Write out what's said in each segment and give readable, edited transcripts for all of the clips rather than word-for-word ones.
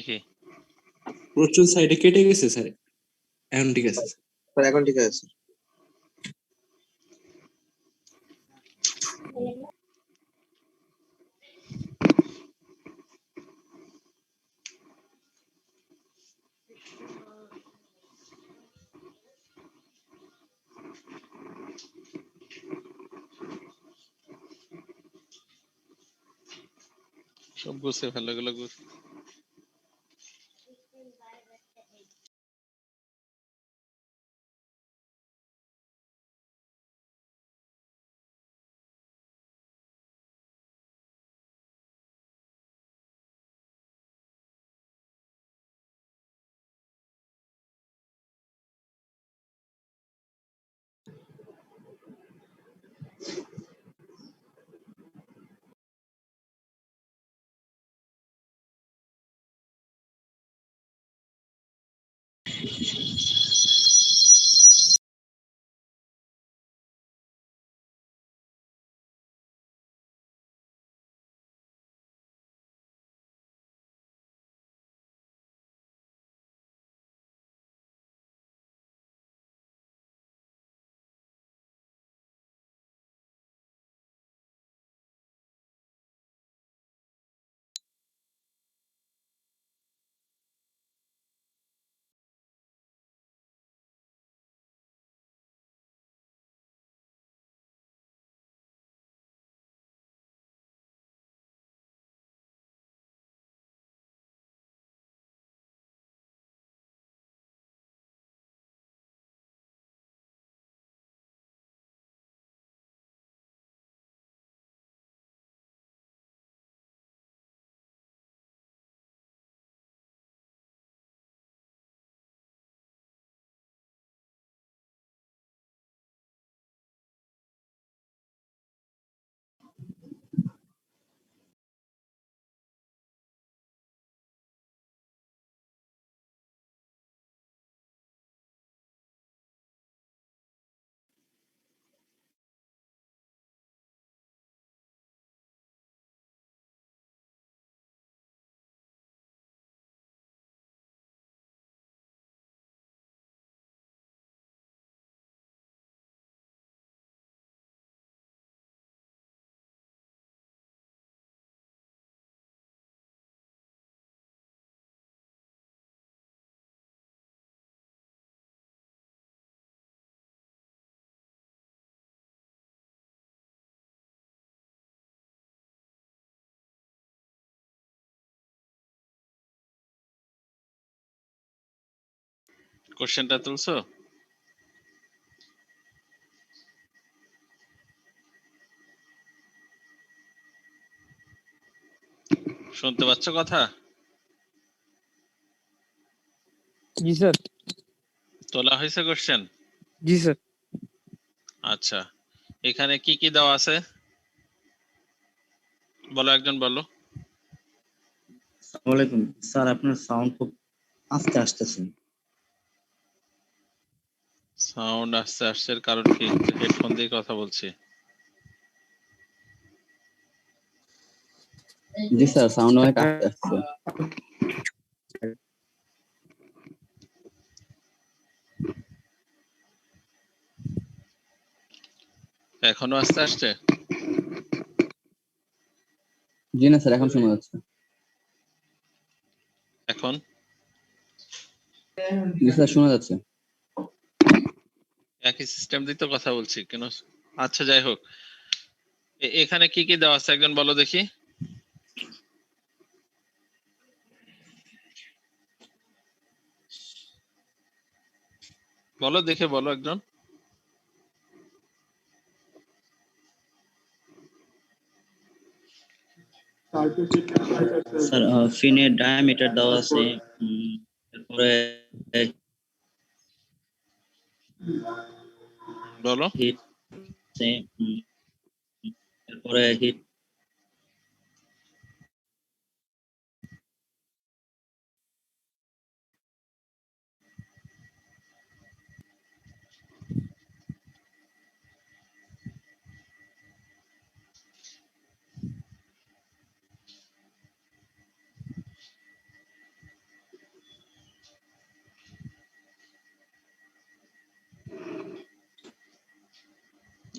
দেখি। প্রচুর সাইডে কেটে গেছে স্যার, এখন ঠিক আছে স্যার এখন ঠিক আছে। সব গুছে ফেলে গেল। কোশ্চেনটা তুলছো? শুনতে পাচ্ছ কথা? জি স্যার। তোলা হয়েছে কোশ্চেন? জি স্যার। আচ্ছা, এখানে কি কি দেওয়া আছে বলো, একজন বলো। আসসালামু আলাইকুম স্যার, আপনার সাউন্ড খুব আস্তে আসতেছে। সাউন্ড আস্তে আসছে, এর কারণ কি? হেডফোন দিয়ে কথা বলছি। জি স্যার, সাউন্ড অনেক আস্তে আসছে। এখনো আস্তে আসছে? জি না স্যার, এখন শোনা যাচ্ছে। এখন? জি স্যার, শোনা যাচ্ছে। একই সিস্টেম দিয়ে তো কথা বলছি কেন? আচ্ছা, যাই হোক, এখানে কি কি দেওয়া আছে একজন বলো দেখি। বলো, দেখে বলো একজন। স্যার ফিনের ডায়ামিটার দেওয়া আছে, তারপরে বলো। হিট, তারপরে হিট,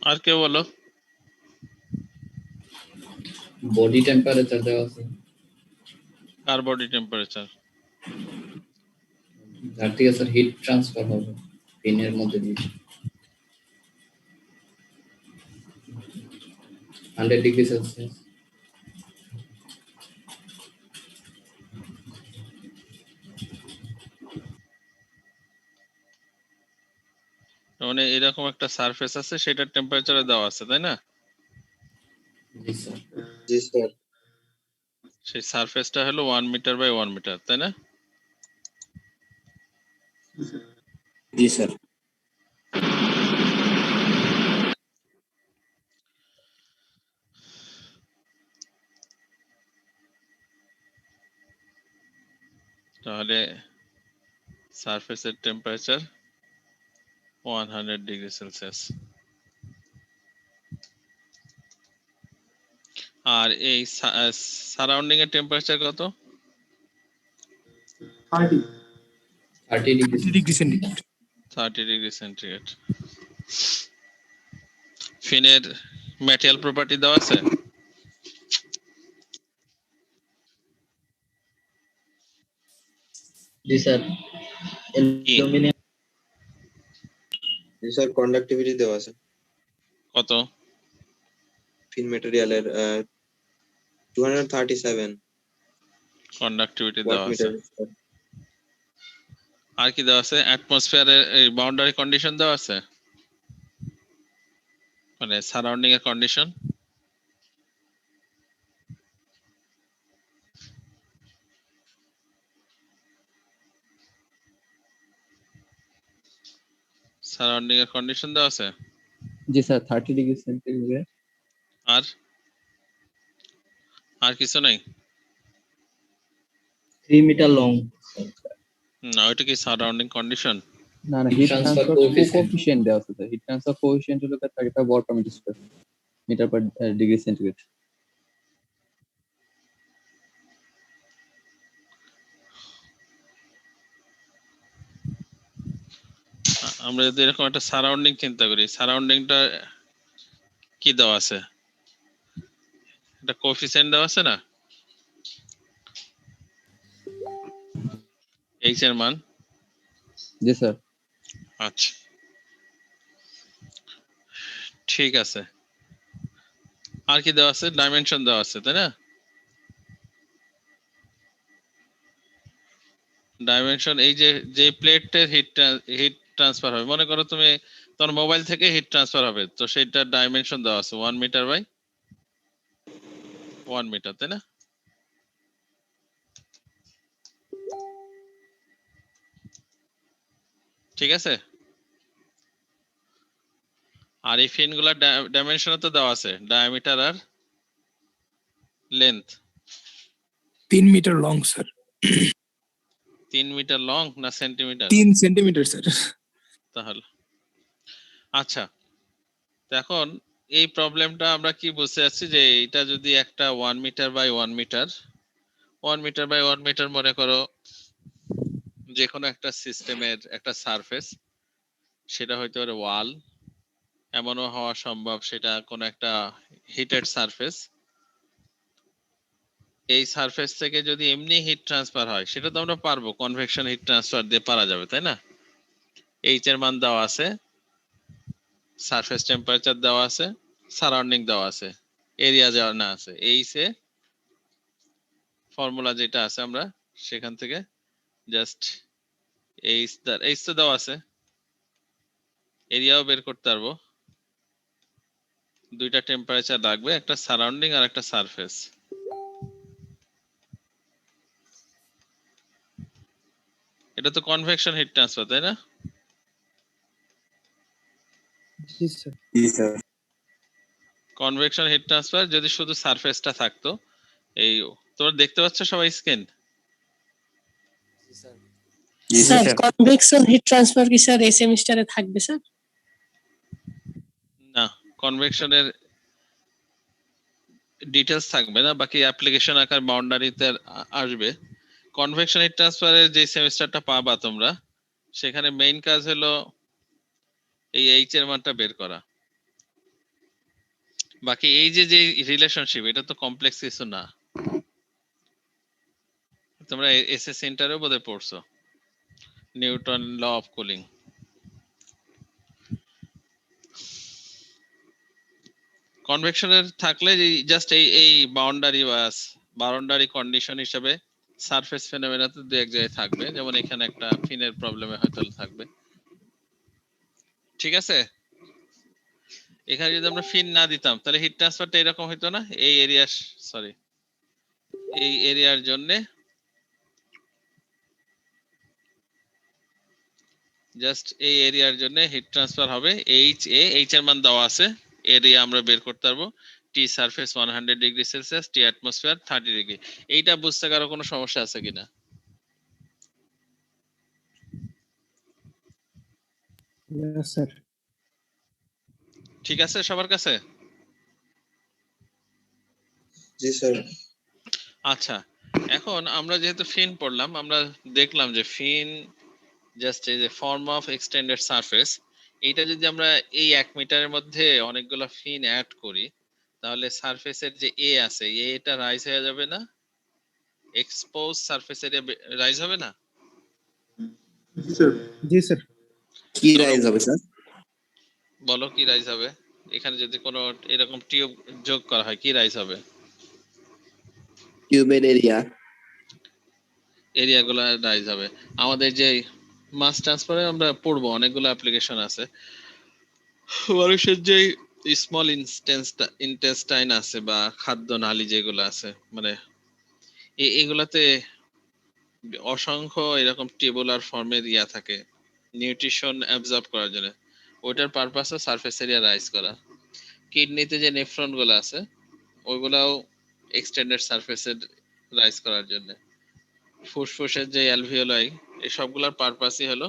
আর কেউ বলো। বডি টেম্পারেচার দেওয়া আছে, কার বডি টেম্পারেচার? যার থেকে স্যার হিট ট্রান্সফার হবে পিনের মধ্যে দিয়ে 100 ডিগ্রি সেলসিয়াস। মানে এরকম একটা সারফেস আছে, সেটার টেম্পারেচারে দেওয়া আছে, তাই না? জি স্যার। জি স্যার। সেই সারফেসটা হলো 1 মিটার বাই 1 মিটার, তাই না? জি স্যার। তাহলে সারফেসের টেম্পারেচার 100 ডিগ্রি সেলসিয়াস। আর এই সারাউন্ডিং এর টেম্পারেচার কত? 30 ডিগ্রি সেন্টিগ্রেড। 30 degree centigrade. ফিনের ম্যাটেরিয়াল প্রপার্টি দেওয়া আছে? জি স্যার। অ্যালুমিনিয়াম জি স্যার, কন্ডাক্টিভিটি দেওয়া আছে কত? ফিন ম্যাটেরিয়ালের 237 কন্ডাক্টিভিটি ওয়াট দেওয়া আছে। মিটার। আর কি দেওয়া আছে? অ্যাটমসফিয়ারের এই বাউন্ডারি কন্ডিশন দেওয়া আছে, মানে সারাউন্ডিং এর কন্ডিশন। সারাউন্ডিং এর কন্ডিশন দেওয়া আছে। জি স্যার 30 ডিগ্রি সেন্টিগ্রেড। আর আর কিছু নাই? 3 মিটার লং। না, ওইটা কি সারাউন্ডিং কন্ডিশন? না না, heat Transfer transfer coefficient। Coefficient দেওয়া আছে স্যার। হিট ট্রান্সফার কোএফিশিয়েন্ট হলো 35 watt per metre square, metre per degree centigrade. আমরা যদি এরকম একটা সারাউন্ডিং চিন্তা করি, সারাউন্ডিংটা কি দেওয়া আছে? এটা কোএফিসিয়েন্ট দেওয়া আছে না, এইচ এর মান? জি স্যার। আচ্ছা, ঠিক আছে। আর কি দেওয়া আছে? ডাইমেনশন দেওয়া আছে, তাই না? ডাইমেনশন, এই যে প্লেটের হিট ট্রান্সফার হবে, মনে করো তুমি তোমার মোবাইল থেকে হিট ট্রান্সফার হবে, তো সেটার ডাইমেনশন দেওয়া আছে 1 মিটার বাই 1 মিটার, তাই না? ঠিক আছে। আর এই ফিন গুলার ডাইমেনশন তো দেওয়া আছে, ডায়ামিটার আর length. 3 metre long sir. 3 metre long না সেন্টিমিটার? 3 centimetre sir. তাহলে আচ্ছা, তো এখন এই প্রবলেমটা আমরা কি বুঝতে যাচ্ছি, যে এটা যদি একটা 1 metre by 1 metre, 1 metre by 1 metre মনে করো যে কোনো একটা সিস্টেমের একটা সারফেস, সেটা হইতে পারে ওয়াল, এমনও হওয়া সম্ভব সেটা কোনো একটা হিটেড সারফেস। এই সারফেস থেকে যদি এমনি হিট ট্রান্সফার হয়, সেটা তো আমরা পারবো, কনভেকশন হিট ট্রান্সফার দিয়ে পারা যাবে, তাই না? এইচ এর মান দেওয়া আছে, সারফেস টেম্পারেচার দেওয়া আছে, সারাউন্ডিং দেওয়া আছে, এরিয়া জানা আছে। এইচ এ ফর্মুলা যেটা আছে, আমরা সেখান থেকে জাস্ট এইচ তো দেওয়া আছে, এরিয়াও বের করতে পারবো। দুইটা টেম্পারেচার লাগবে, একটা সারাউন্ডিং আর একটা সারফেস। এটা তো কনভেকশন হিট ট্রান্সফার, তাই না? জি স্যার। জি স্যার। কনভেকশন হিট ট্রান্সফার যদি শুধু সারফেসটা থাকতো, এই তোমরা দেখতে পাচ্ছ সবাই স্ক্রিন? জি sir sir. Convection heat transfer কি স্যার এই সেমিস্টারে থাকবে স্যার? না, কনভেকশনের ডিটেলস থাকবে না, বাকি অ্যাপ্লিকেশন আকার বাউন্ডারিতে আসবে। কনভেকশন হিট ট্রান্সফারের যে সেমিস্টারটা পাবা তোমরা, সেখানে মেইন কাজ হলো এই এইচ এর মানটা বের করা। বাকি এই যে যে রিলেশনশিপ, এটা তো কমপ্লেক্স কিছু না। তোমরা এসএস সেন্টারেও বোধহয় পড়ছো, নিউটন ল অফ কুলিং। কনভেকশনের থাকলে জাস্ট এই বাউন্ডারি কন্ডিশন হিসেবে সারফেস ফেনোমেনা তো দু এক জায়গায় থাকবে, যেমন এখানে একটা ফিনের প্রবলেমে হয়তো থাকবে। ঠিক আছে, এখানে যদি আমরা ফিন না দিতাম তাহলে হিট ট্রান্সফারটা এরকম হইতো না। এই এরিয়ার জন্য জাস্ট এই এরিয়ার জন্য হিট ট্রান্সফার হবে এইচ এর মান দেওয়া আছে, এরিয়া আমরা বের করতে পারবো। টি সারফেস 100 ডিগ্রি সেলসিয়াস, টি অ্যাটমসফিয়ার 30 ডিগ্রি। এইটা বুঝতে কারো কোনো সমস্যা আছে কিনা? স্যার। ঠিক আছে সবার কাছে? জি স্যার। আচ্ছা, এখন আমরা যেহেতু ফিন পড়লাম, আমরা দেখলাম যে ফিন জাস্ট এই যে ফর্ম অফ এক্সটেন্ডেড সারফেস, এইটা যদি আমরা এই 1 মিটারের মধ্যে অনেকগুলো ফিন অ্যাড করি, তাহলে সারফেসের যে এ আছে, এটা রাইজ হয়ে যাবে না? এক্সপোজ সারফেস এরিয়া রাইজ হবে না? জি স্যার। কি রাইজ হবে স্যার? বলো কি রাইজ হবে? এখানে যদি কোনো এরকম টিউব যোগ করা হয়, কি রাইজ হবে? টিউবের এরিয়াগুলো রাইজ হবে। আমাদের যে মাস ট্রান্সফারে আমরা পড়বো, অনেকগুলো অ্যাপ্লিকেশন আছে। মানুষের যে স্মল ইন্টেস্টাইন আছে বা খাদ্য নালী যেগুলো আছে, মানে এগুলাতে অসংখ্য এরকম টেবুলার ফর্মের ইয়া থাকে নিউট্রিশন অ্যাবজর্ব করার জন্য। ওইটার পারপাস সারফেস এরিয়া রাইজ করা। কিডনিতে যে নেফ্রন গুলো আছে, ওইগুলাও এক্সটেন্ডেড সারফেসের রাইজ করার জন্য। ফুসফুসের যে অ্যালভিওলাই, এই সবগুলোর পারপাসই হলো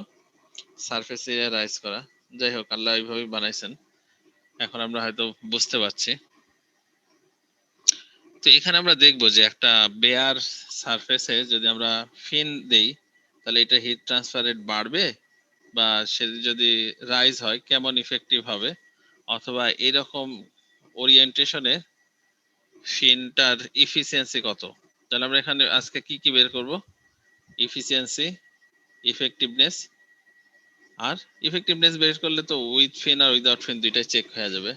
সারফেস এরিয়া রাইজ করা। যাই হোক, আল্লাহ এইভাবেই বানাইছেন, এখন আমরা হয়তো বুঝতে পারছি। তো এখানে আমরা দেখবো যে একটা বেয়ার সারফেসে যদি আমরা ফিন দেই, তাহলে এটা হিট ট্রান্সফার রেট বাড়বে, বা সে যদি রাইজ হয় কেমন ইফেক্টিভ হবে, অথবা এরকম ওরিয়েন্টেশনে ফিনটার ইফিসিয়েন্সি কত। তাহলে আমরা এখানে আজকে কি কি বের করব? Efficiency, effectiveness. আর ইফেক্টিভনেস বের করলে তো উইথ ফিন আর উইদাউট ফিন দুইটাই চেক হয়ে যাবে।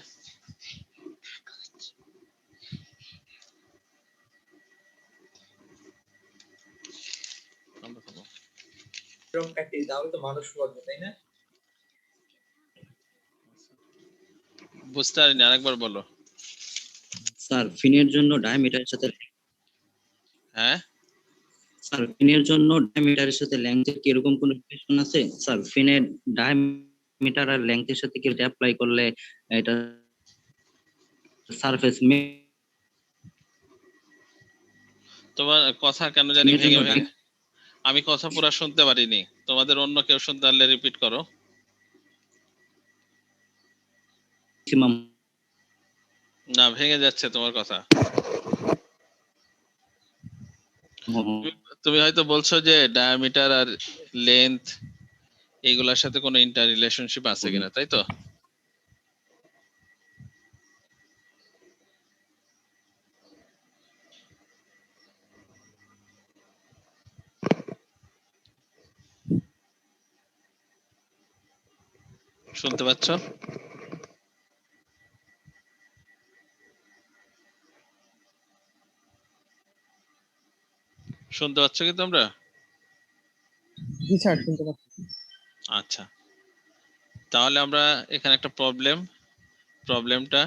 বুঝতে পারিনি, আরেকবার বলো। স্যার ফিনের জন্য ডায়ামিটারের সাথে হ্যাঁ, স্যার ফিনের জন্য ডায়ামিটারের সাথে লেন্থের কি এরকম কোনো রিলেশন আছে? স্যার ফিনের ডায়ামিটার আর লেন্থের সাথে কি অ্যাপ্লাই করলে এটা সারফেস তোমার কথা কেন জানি ভেঙে ভেঙে, আমি কথা পুরো শুনতে পারিনি। তোমাদের অন্য কেউ শুনতে পারলে রিপিট করো। ম্যাক্সিমাম না, ভেঙে যাচ্ছে তোমার কথা। তুমি হয়তো বলছো যে ডায়ামিটার আর লেন্থ এইগুলোর সাথে কোনো ইন্টার রিলেশনশিপ আছে কিনা, তাই তো? শুনতে পাচ্ছ? শুনতে পাচ্ছ কি তোমরা? জি স্যার, শুনতে পাচ্ছি। আচ্ছা, তাহলে আমরা এখানে একটা প্রবলেমটা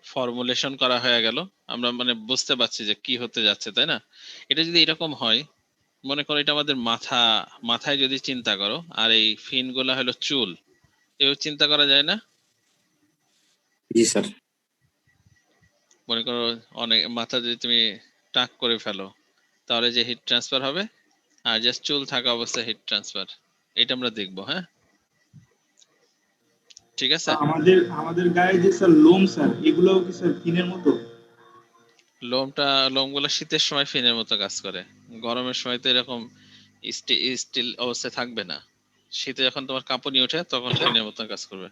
ফর্মুলেশন করা হয়ে গেল। আমরা মানে বুঝতে পারছি যে কি হতে যাচ্ছে, তাই না? এটা যদি এরকম হয়, মনে করো এটা আমাদের মাথায় যদি চিন্তা করো, আর এই ফিন গুলা হলো চুল, এও চিন্তা করা যায় না? জি স্যার। মনে করো অনেক মাথা যদি তুমি টাক করে ফেলো, তাহলে যে হিট ট্রান্সফার হবে, আর জাস্ট চুল থাকা অবস্থায় হিট ট্রান্সফার, এটা আমরা দেখবো। হ্যাঁ, ঠিক আছে। আমাদের গায়ে যে স্যার লোম স্যার, এগুলোও কি স্যার ফিনের মতো? লোমগুলো শীতের সময় ফিনের মতো কাজ করে, গরমের সময় তো এরকম স্টিল অবস্থায় থাকবে না। শীতে যখন তোমার কাঁপুনি ওঠে তখন ফিনের মতো কাজ করবে।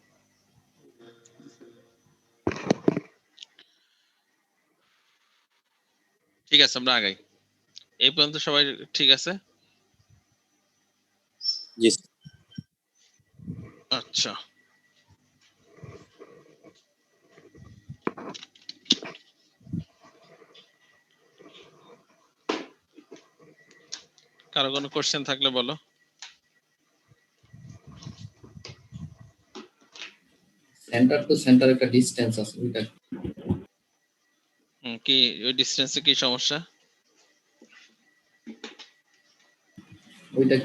ঠিক আছে, আমরা আগাই। এই পর্যন্ত সবাই ঠিক আছে? জি আচ্ছা, কারো কোনো কোশ্চেন থাকলে বলো। সেন্টার টু সেন্টার একটা ডিসটেন্স আছে, ওইটা কি ওই ডিসটেন্সে কি সমস্যা?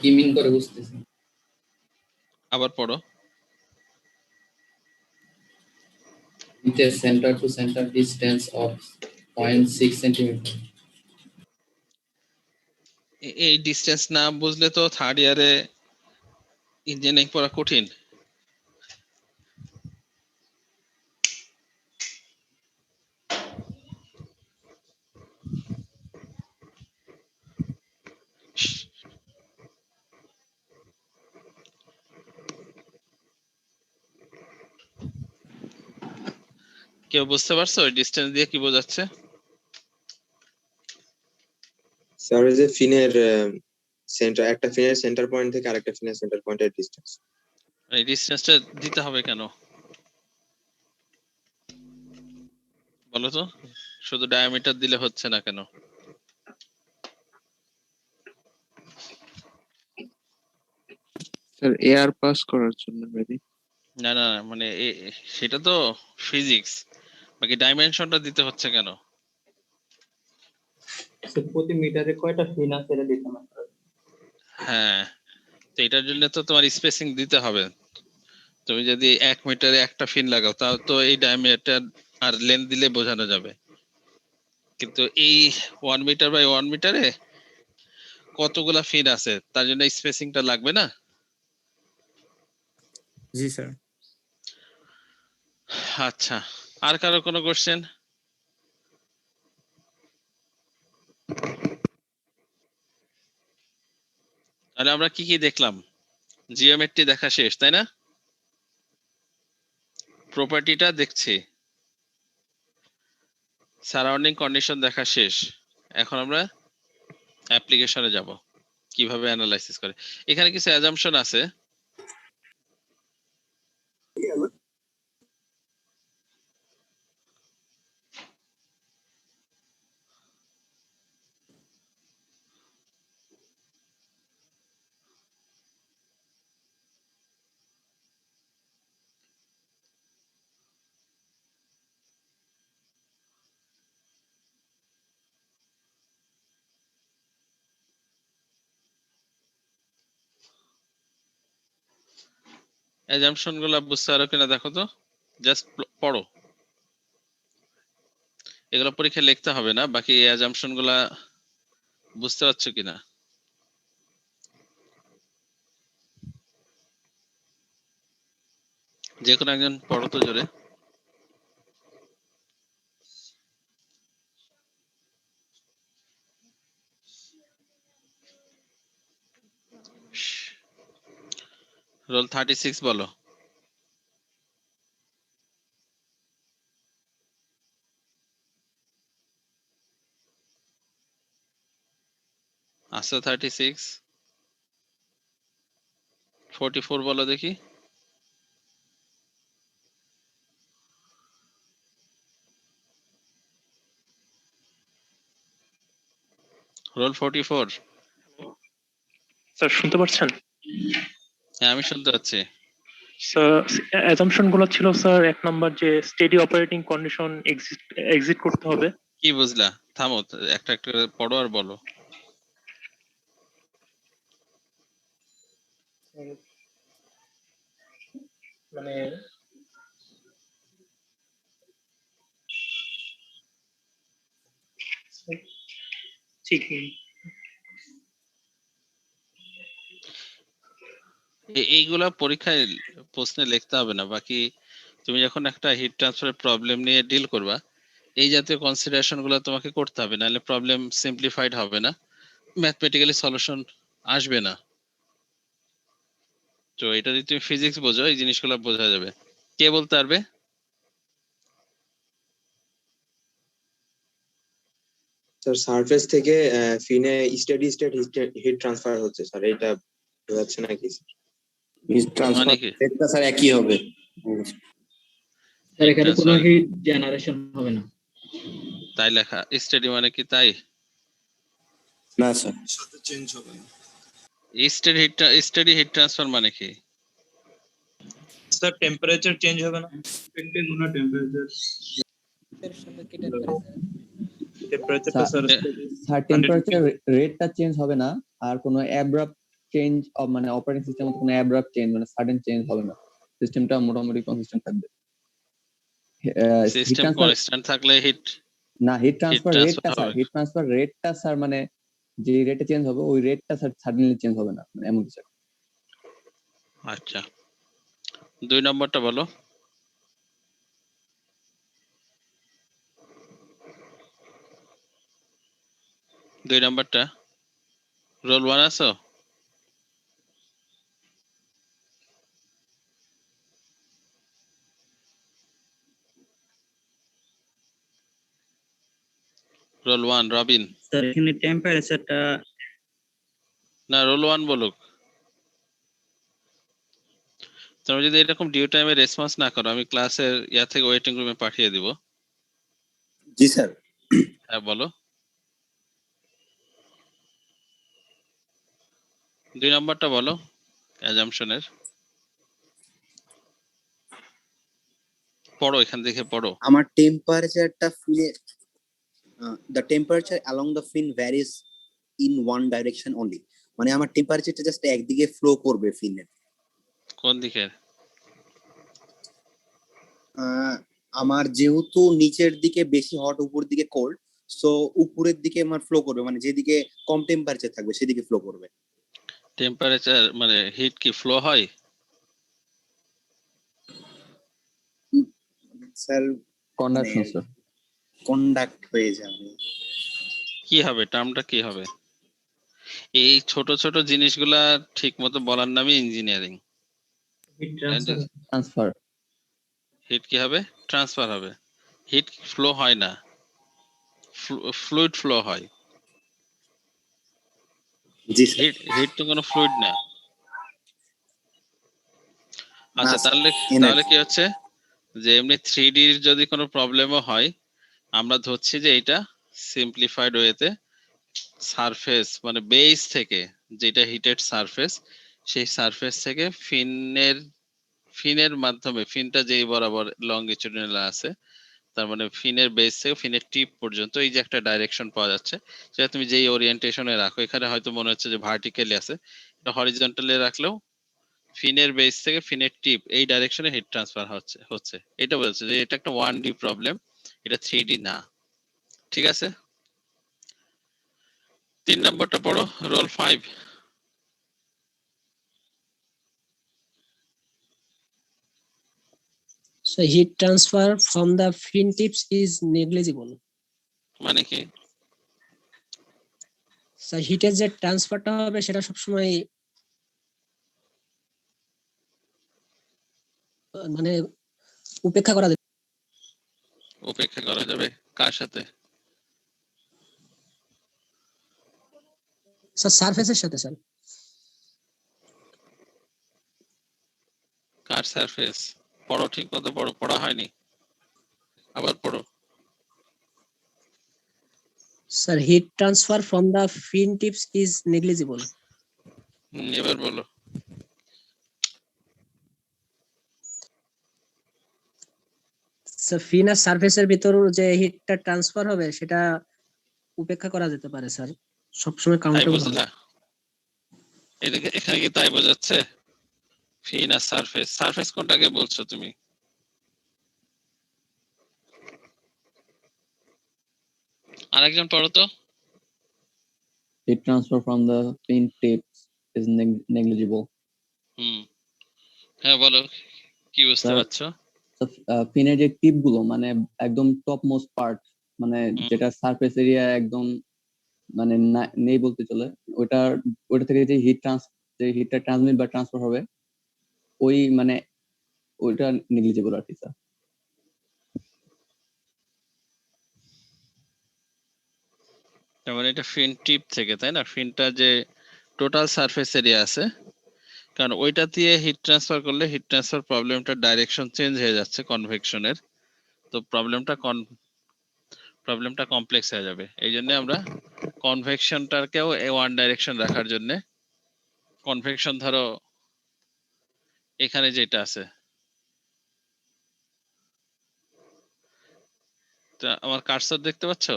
কি মিন করে বুঝতেছি না। আবার পড়ো। With a center to center distance of 0.6 centimeter. এই ডিসটেন্স না বুঝলে তো থার্ড ইয়ারে ইঞ্জিনিয়ারিং পড়া কঠিন। কেউ বুঝতে পারছো ওই ডিসটেন্স দিয়ে কি বোঝাচ্ছে? স্যার এই যে ফিনের সেন্টার, একটা ফিনের সেন্টার পয়েন্ট থেকে আরেকটা ফিনের সেন্টার পয়েন্টের ডিসটেন্স। এই ডিসটেন্সটা দিতে হবে কেন বলো তো? শুধু ডায়ামিটার দিলে হচ্ছে না কেন? স্যার এয়ার পাস করার জন্য মেবি। না না, মানে সেটা তো ফিজিক্স, বাকি ডাইমেনশনটা দিতে হচ্ছে কেন? প্রতি মিটারে কয়টা ফিন আছে এটা দিতে হবে। হ্যাঁ, তো এটার জন্য তো তোমার স্পেসিং দিতে হবে। তুমি যদি 1 মিটারে একটা ফিন লাগাও তাও তো এই ডায়ামিটার আর লেন্থ দিলে বোঝানো যাবে, কিন্তু এই 1 মিটার বাই 1 মিটারে কতগুলা ফিন আছে তার জন্য স্পেসিংটা লাগবে না? জি স্যার। আচ্ছা, আর কারো কোনো কোশ্চেন? তাহলে আমরা কি কি দেখলাম? জিওমেট্রি দেখা শেষ, তাই না? প্রপার্টিটা দেখছি, সারাউন্ডিং কন্ডিশন দেখা শেষ। এখন আমরা অ্যাপ্লিকেশনে যাব, কিভাবে অ্যানালাইসিস করে। এখানে কিছু অ্যাজাম্পশন আছে। অ্যাজাম্পশন গুলা বুঝতে পারো কিনা দেখো তো, জাস্ট পড়ো। এগুলো পরীক্ষায় লিখতে হবে না, বাকি অ্যাজাম্পশন গুলা বুঝতে পারছো কিনা। যে কোনো একজন পড়ো তো জোরে। রোল 36 বলো। আচ্ছা 36, 44 বলো দেখি। রোল 44। স্যার শুনতে পাচ্ছেন? হ্যাঁ আমি শুনতে পাচ্ছি। স্যার অ্যাজাম্পশন গুলো ছিল স্যার, 1 নাম্বার যে স্টেডি অপারেটিং কন্ডিশন এক্সিট করতে হবে। কি বুঝলা? থামো, একটা একটা করে পড়ো আর বলো। মানে ঠিক এইগুলা পরীক্ষায় প্রশ্নে লিখতে হবে না, বাকি তুমি যখন একটা হিট ট্রান্সফারের প্রবলেম নিয়ে ডিল করবা এই জাতীয় কনসিডারেশন গুলো তোমাকে করতে হবে, নাহলে প্রবলেম সিম্পলিফাইড হবে না, ম্যাথমেটিক্যালি সলিউশন আসবে না। তো এটা যদি তুমি ফিজিক্স বোঝো এই জিনিসগুলো বোঝা যাবে। কে বলতে পারবে? স্যার সারফেস থেকে ফিনে স্টেডি স্টেট হিট ট্রান্সফার হচ্ছে স্যার, এটা বোঝাচ্ছে নাকি স্যার? মানে কি রেটটা স্যার একই হবে। স্যার এখানে কোনো হিট জেনারেশন হবে না। তাই লেখা স্টেডি মানে কি তাই? না স্যার, স্টেডি হিট ট্রান্সফার মানে কি? স্যার টেম্পারেচার চেঞ্জ হবে না, কোনো টেম্পারেচার টেম্পারেচারটা স্যার স্যার টেম্পারেচার রেটটা চেঞ্জ হবে না, আর কোনো অ্যাব্রাপ্ট চেঞ্জ মানে অপারেটিং সিস্টেমে কোনো অ্যাব্রাপ্ট চেঞ্জ মানে সাডেন চেঞ্জ হবে না, সিস্টেমটা মোটামুটি কনসিস্টেন্ট থাকবে। সিস্টেম কনস্ট্যান্ট থাকলে হিট না, হিট ট্রান্সফার রেটটা স্যার, হবে। হিট ট্রান্সফার রেটটা স্যার মানে যে রেটে চেঞ্জ হবে ওই রেটটা স্যার সাডেনলি চেঞ্জ হবে না, মানে এমন কিছু। আচ্ছা 2 নম্বরটা বলো। দুই নম্বরটা রোল 1 আছো? রোল 1 রবিন। স্যার এখানে টেম্পারেচারটা না রোল 1 বলুক। তুমি যদি এরকম ডিউ টাইমে রেসপন্স না করো আমি ক্লাসের ইয়া থেকে ওয়েটিং রুমে পাঠিয়ে দিব। জি স্যার। হ্যাঁ বলো। 2 নম্বরটা বলো অ্যাজাম্পশনের। পড়ো এখান থেকে পড়ো। আমার টেম্পারেচারটা ফিনে the temperature along the fin varies in one direction only, মানে আমার টেম্পারেচারটা জাস্ট একদিকে ফ্লো করবে ফিনে। কোন দিকে? আমার যেহেতু নিচের দিকে বেশি হট উপর দিকে কোল্ড, সো উপরের দিকে আমার ফ্লো করবে, মানে যেদিকে কম টেম্পারেচার থাকবে সেদিকে ফ্লো করবে। টেম্পারেচার মানে হিট কি ফ্লো হয়? স্যার কন্ডাকশন স্যার, কন্ডাক্ট হয়ে যাবে। কি হবে টার্মটা কি হবে? এই ছোট ছোট জিনিসগুলা ঠিকমতো বলার নামই ইঞ্জিনিয়ারিং। ট্রান্সফার। হিট কি হবে? ট্রান্সফার হবে। হিট ফ্লো হয় না, ফ্লুইড ফ্লো হয়। জি স্যার। হিট তো কোনো ফ্লুইড না। আচ্ছা তাহলে কি হচ্ছে যে এমনি 3D এর যদি কোনো প্রবলেমও হয় আমরা ধরছি যে এটা সিম্পলিফাইড ওয়েতে সারফেস মানে বেস থেকে যেটা হিটেড সারফেস সেই সারফেস থেকে ফিনের মাধ্যমে ফিনটা যেই বরাবর লংগিটিউডিনাল আছে তার মানে ফিনের বেস থেকে ফিনের টিপ পর্যন্ত এই যে একটা ডাইরেকশন পাওয়া যাচ্ছে সেটা তুমি যেই ওরিয়েন্টেশনে রাখো, এখানে হয়তো মনে হচ্ছে যে ভার্টিক্যালি আছে, এটা হরিজন্টালি রাখলেও ফিনের বেস থেকে ফিনের টিপ এই ডাইরেকশনে হিট ট্রান্সফার হচ্ছে এটা বলছে যে এটা একটা 1D প্রবলেম, এটা 3D না। ঠিক আছে 3 নম্বরটা পড়ো role 5। So heat transfer from the fin tips is negligible. মানে কি? So হিটের যে ট্রান্সফারটা হবে সেটা সবসময় মানে উপেক্ষা করা যাবে। উপেক্ষা করা যাবে কার সাথে? স্যার সারফেসের সাথে স্যার। কার সারফেস? পড়ো ঠিক মতো পড়ো, পড়া হয়নি আবার পড়ো। Sir, heat transfer from the fin tips is negligible. এবার বলো। স্যার ফিন আর সারফেসের ভিতর যে হিটটা ট্রান্সফার হবে সেটা উপেক্ষা করা যেতে পারে স্যার, সবসময় কাউন্টেবল হবে। এখানে কি তাই বোঝাচ্ছে? ফিন আর সারফেস, সারফেস কোনটাকে বলছো তুমি? আরেকজন পড়ো তো। Heat transfer from the fin tips is negligible. হ্যাঁ বলো কি বুঝতে পারছো? ফিনের যে টিপ গুলো মানে একদম টপ মোস্ট পার্ট মানে যেটা সারফেস এরিয়া একদম মানে নেই বলতে চলে, ওটা থেকে যে হিটটা ট্রান্সমিট বা ট্রান্সফার হবে ওই মানে ওইটা নেগলিজেবল আর কি স্যার। তার মানে এটা ফিন টিপ থেকে, তাই না? ফিনটা যে টোটাল সারফেস এরিয়া আছে, কারণ ওইটা দিয়ে হিট ট্রান্সফার করলে হিট ট্রান্সফার প্রবলেমটা ডাইরেকশন চেঞ্জ হয়ে যাচ্ছে কনভেকশনের, তো প্রবলেমটা কমপ্লেক্স হয়ে যাবে। এই জন্য আমরা কনভেকশনটাকেও ওয়ান ডাইরেকশন রাখার জন্য কনভেকশন ধরো এখানে যেটা আছে, তা আমার কার্সর দেখতে পাচ্ছ?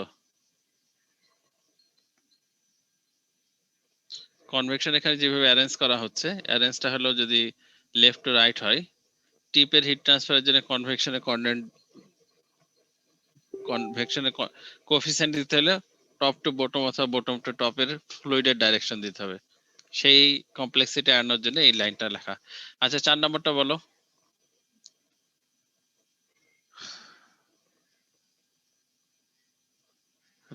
কনভেকশন এখানে যেভাবে অ্যারেঞ্জ করা হচ্ছে, অ্যারেঞ্জটা হলো যদি লেফট টু রাইট হয়, টিপের হিট ট্রান্সফারের জন্য কনভেকশনের কোএফিসিয়েন্ট দিতে হলে টপ টু বটম অথবা বটম টু টপের ফ্লুইডের ডাইরেকশন দিতে হবে। সেই কমপ্লেক্সিটি আনার জন্য এই লাইনটা লেখা। আচ্ছা 4 নম্বরটা বলো।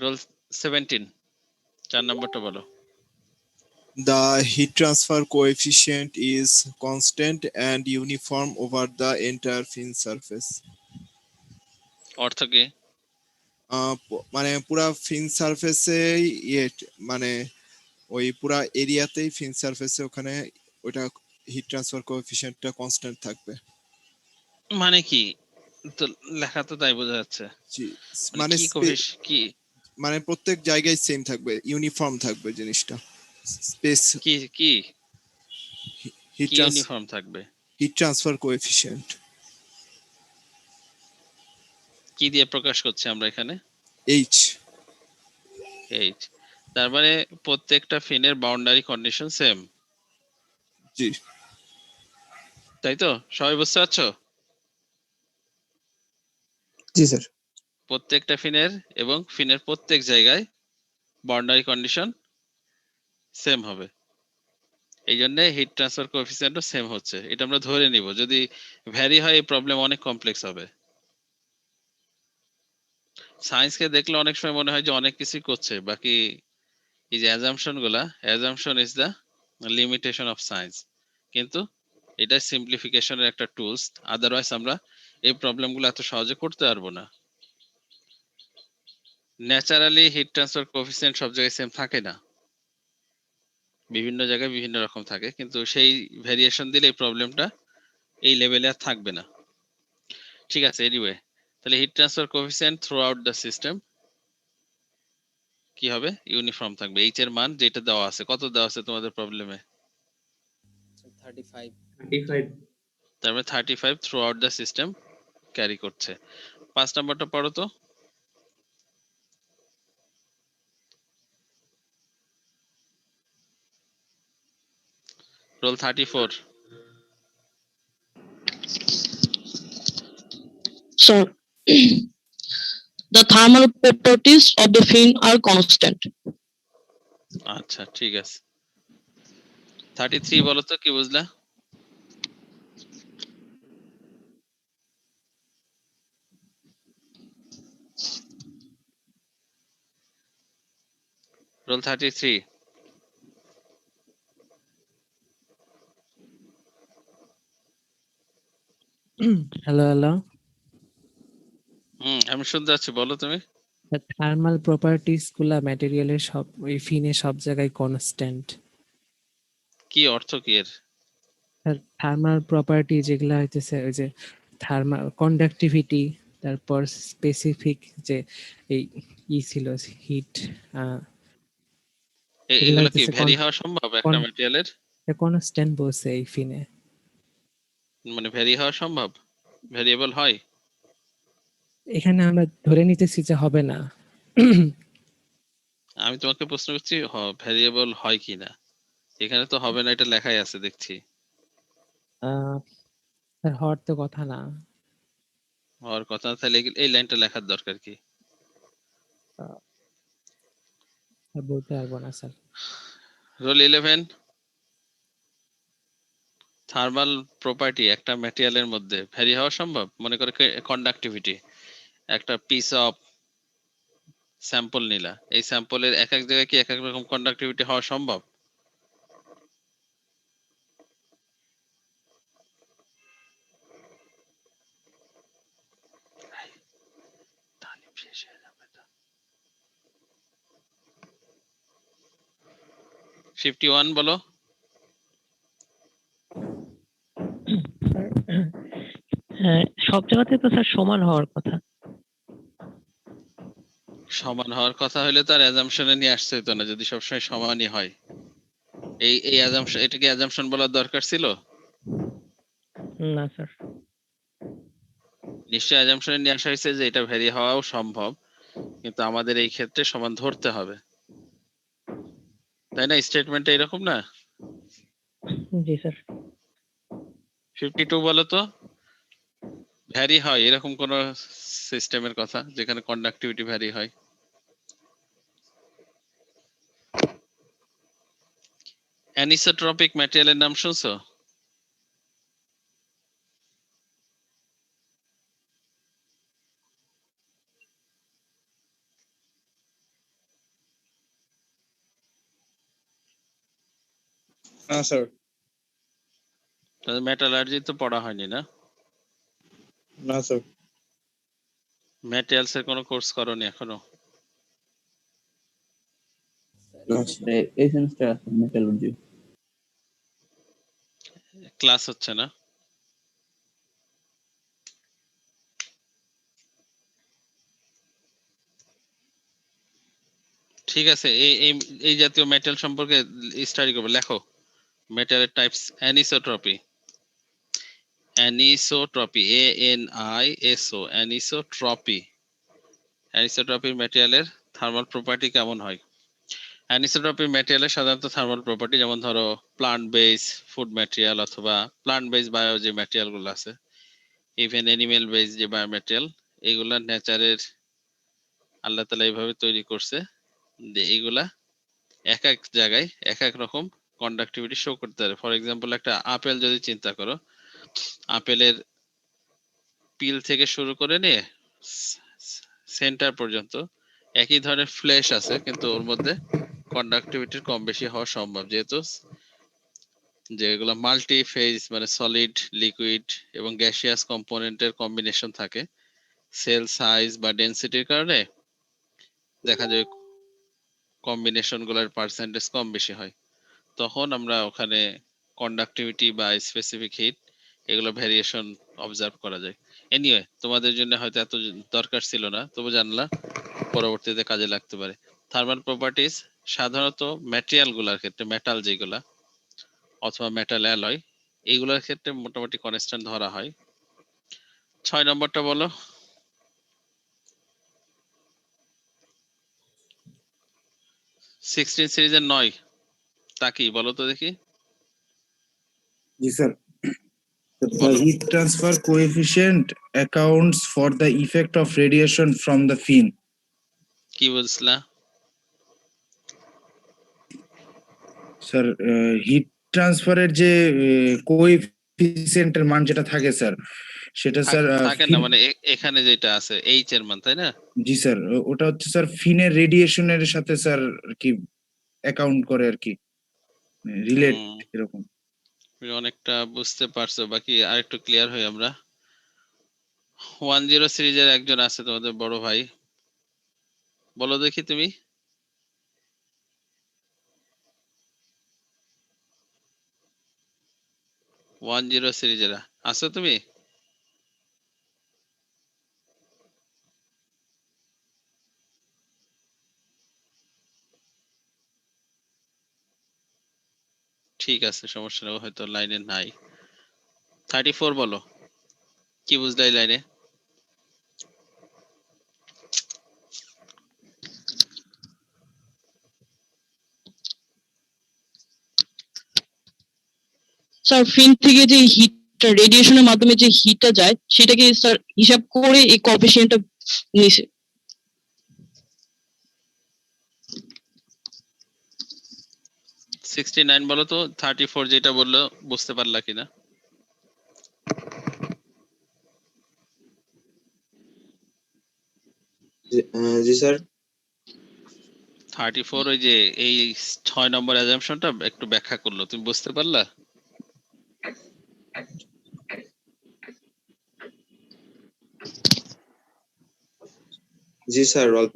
রোল 17, 4 নম্বরটা বলো। The heat transfer coefficient is constant and uniform over the entire fin surface. অর্থ কি? মানে পুরা ফিন সারফেসে মানে ওই পুরা এরিয়াতেই ফিন সারফেসে ওখানে ওইটা হিট ট্রান্সফার কোএফিসিয়েন্টটা কনস্ট্যান্ট থাকবে। মানে কি? তো লেখা তো তাই বোঝা যাচ্ছে। মানে কি মানে প্রত্যেক জায়গায় সেম থাকবে, ইউনিফর্ম থাকবে জিনিসটা। স্পেস কি ইউনিফর্ম থাকবে? হিট ট্রান্সফার কোএফিসিয়েন্ট কি দিয়ে প্রকাশ করছি আমরা এখানে? এইচ। তার মানে প্রত্যেকটা ফিনের বাউন্ডারি কন্ডিশন সেম। জি, তাই তো? সবাই বুঝতে পারছো? জি স্যার। প্রত্যেকটা ফিনের এবং ফিনের প্রত্যেক জায়গায় বাউন্ডারি কন্ডিশন সেম হবে, এই জন্য হিট ট্রান্সফার কোএফিসিয়েন্টও সেম হচ্ছে। এটা আমরা ধরে নিব, যদি ভ্যারি হয় এই প্রবলেম অনেক কমপ্লেক্স হবে। সায়েন্সকে দেখলে অনেক সময় মনে হয় যে অনেক কিছু করছে, বাকি এই যে অ্যাজাম্পশন গুলা, assumption is the limitation of science. কিন্তু এটা সিম্পলিফিকেশনের একটা টুলস, আদারওয়াইজ আমরা এই প্রবলেমগুলো এত সহজে করতে পারবো না। ন্যাচারালি হিট ট্রান্সফার কোএফিসিয়েন্ট সব জায়গায় সেম থাকে না, বিভিন্ন জায়গায় বিভিন্ন রকম থাকে, কিন্তু সেই ভেরিয়েশন দিলে এই প্রবলেমটা এই লেভেলে আর থাকবে না। ঠিক আছে, এনিওয়ে, তাহলে heat transfer coefficient through out the system কি হবে? ইউনিফর্ম থাকবে। এইচ এর মান যেটা দেওয়া আছে, কত দেওয়া আছে তোমাদের প্রবলেমে? 35 তার মানে 35 through out the system carry করছে। 5 নাম্বারটা পড়ো তো। Role 34। So, the thermal properties of the fin are constant. আচ্ছা ঠিক আছে। 33 বলো তো, কি বুঝলা? রোল 33। হ্যালো আমি শুনতে পাচ্ছি, বলো তুমি। থার্মাল প্রপার্টিজ গুলা ম্যাটেরিয়ালের সব ওই ফিনে সব জায়গায় কনস্ট্যান্ট। কি অর্থ কি এর? থার্মাল প্রপার্টি যেগুলা হইতেছে ওই যে থার্মাল কন্ডাক্টিভিটি, তারপর স্পেসিফিক যে এই ছিল হিট, এগুলো কি ভ্যারি হওয়া সম্ভব একটা ম্যাটেরিয়ালের? কনস্ট্যান্ট বলছে এই ফিনে, মানে ভ্যারি হওয়া সম্ভব, ভ্যারিয়েবল হয়? এখানে আমরা ধরে নিতেছি যে হবে না। আমি তোমাকে প্রশ্ন করছি ভ্যারিয়েবল হয় কিনা। এখানে তো হবে না, এটা লেখাই আছে দেখছি। স্যার হওয়ার তো কথা না। হওয়ার কথা না, তাহলে এই লাইনটা লেখার দরকার কি? বলতে পারবো না স্যার। রোল 11। থার্মাল প্রপার্টি একটা ম্যাটেরিয়ালের মধ্যে ভ্যারি হওয়া সম্ভব? মনে করে কন্ডাক্টিভিটি, একটা পিস অফ স্যাম্পল নিলা, এই স্যাম্পলের এক এক জায়গায় কি এক এক রকম কন্ডাক্টিভিটি হওয়া সম্ভব? 51 বলো। হ্যাঁ, সব জায়গাতে তো স্যার সমান হওয়ার কথা। সমান হওয়ার কথা হলে তো আর অ্যাজাম্পশনে নিয়ে আসতে হতো না, যদি সবসময় সমানই হয়। এই অ্যাজাম্পশন, এটা কি অ্যাজাম্পশন বলার দরকার ছিল? না স্যার। নিশ্চয়ই অ্যাজাম্পশনে নিয়ে আসা হয়েছে যে এটা ভ্যারি হওয়াও সম্ভব, কিন্তু আমাদের এই ক্ষেত্রে সমান ধরতে হবে, তাই না? স্টেটমেন্টটা এরকম না? জি স্যার। 52 বলো তো, ভ্যারি হয় এরকম কোন সিস্টেমের কথা যেখানে কন্ডাক্টিভিটি ভ্যারি হয়? অ্যানিসোট্রপিক ম্যাটেরিয়ালের নাম শুনছো? হ্যাঁ স্যার। মেটালার্জি তো পড়া হয়নি না? না স্যার। ম্যাটেরিয়ালস এর কোনো কোর্স করোনি এখনো? এই সেমিস্টার আছে মেটালজি। ক্লাস হচ্ছে না? ঠিক আছে, এই এই এই জাতীয় মেটাল সম্পর্কে স্টাডি করবে, লেখো। মেটালের types: anisotropy, anisotropy, ANISO, anisotropy. অ্যানিসোট্রপির ম্যাটেরিয়ালের থার্মাল প্রপার্টি কেমন হয়? অ্যানিসোট্রপির ম্যাটেরিয়ালের সাধারণত থার্মাল প্রপার্টি, যেমন ধরো প্লান্ট বেস ফুড ম্যাটেরিয়াল অথবা প্লান্ট বেস বায়ো যে ম্যাটেরিয়াল গুলো আছে, ইভেন অ্যানিমেল বেস যে বায়ো ম্যাটেরিয়াল, এগুলা নেচারের আল্লাহ তাআলা এইভাবে তৈরি করছে যে এইগুলা এক এক জায়গায় এক এক রকম কন্ডাক্টিভিটি শো করতে পারে। ফর এক্সাম্পল, একটা আপেল যদি চিন্তা করো, আপেলের পিল থেকে শুরু করে নিয়ে সেন্টার পর্যন্ত একই ধরনের ফ্লেশ আছে, কিন্তু ওর মধ্যে কন্ডাক্টিভিটির কম বেশি হওয়া সম্ভব, যেহেতু যেগুলো মাল্টি ফেজ মানে সলিড, লিকুইড এবং গ্যাসিয়াস কম্পোনেন্টের কম্বিনেশন থাকে, সেল সাইজ বা ডেনসিটির কারণে দেখা যায় কম্বিনেশন গুলোর পার্সেন্টেজ কম বেশি হয়। তখন আমরা ওখানে কন্ডাক্টিভিটি বা স্পেসিফিক হিট এগুলো ভেরিয়েশন অবজার্ভ করা যায়। এনিওয়ে, তোমাদের জন্য হয়তো এত দরকার ছিল না, তবু জানলা, পরবর্তীতে কাজে লাগতে পারে। থার্মাল প্রপার্টিজ সাধারণত ম্যাটেরিয়াল গুলার ক্ষেত্রে, মেটাল যেগুলা অথবা মেটাল অ্যালয়, এইগুলোর ক্ষেত্রে মোটামুটি কনস্ট্যান্ট ধরা হয়। 6 নম্বরটা বলো। 16 সিরিজের 9 তা কি বলো তো দেখি? জি sir. The heat transfer coefficient accounts for the effect of radiation from the fin. কি বুঝলা? স্যার, হিট ট্রান্সফারের যে কোএফিসিয়েন্টের মান যেটা থাকে স্যার, সেটা স্যার থাকে না, মানে এখানে যেটা আছে এইচ এর মান, তাই না? জি স্যার, ওটা হচ্ছে স্যার ফিনের রেডিয়েশনের সাথে স্যার আর কি অ্যাকাউন্ট করে আর কি, রিলেট এরকম। তুমি অনেকটা বুঝতে পারছো, বাকি আরেকটু ক্লিয়ার হই আমরা। 10 সিরিজের একজন আছে তোমাদের বড় ভাই, বলো দেখি তুমি। ওয়ান জিরো সিরিজের আছো তুমি? ঠিক আছে, সমস্যা নেই, ও হয়তো লাইনে নাই। 34 বলো, কি বুঝলে এই লাইনে? স্যার ফিন থেকে যে হিটটা রেডিয়েশনের মাধ্যমে যে হিটটা যায় সেটাকে স্যার হিসাব করে এই কোএফিসিয়েন্টটা নিছে। 69 বলো তো, 34 যেটা বললো বুঝতে পারলা কিনা? জি স্যার। 34 ওই যে এই 6 নম্বর অ্যাজাম্পশনটা একটু ব্যাখ্যা করলো, তুমি বুঝতে পারলা? জি স্যার, অল্প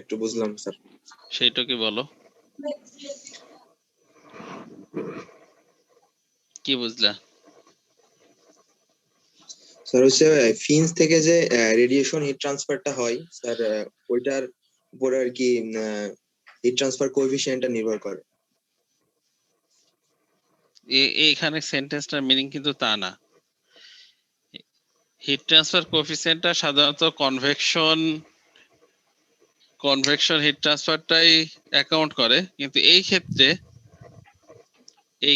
একটু বুঝলাম স্যার। সেইটা কি বলো? কি বুঝলা? স্যার হচ্ছে ফিন্স থেকে যে রেডিয়েশন হিট ট্রান্সফারটা হয় স্যার, ওইটার উপরে আর কি হিট ট্রান্সফার কোএফিসিয়েন্টটা নির্ভর করে। এইখানে সেন্টেন্সটার মিনিং কিন্তু তা না। হিট ট্রান্সফার কোএফিসিয়েন্টটা সাধারণত কনভেকশন হিট ট্রান্সফারটাই অ্যাকাউন্ট করে, কিন্তু এই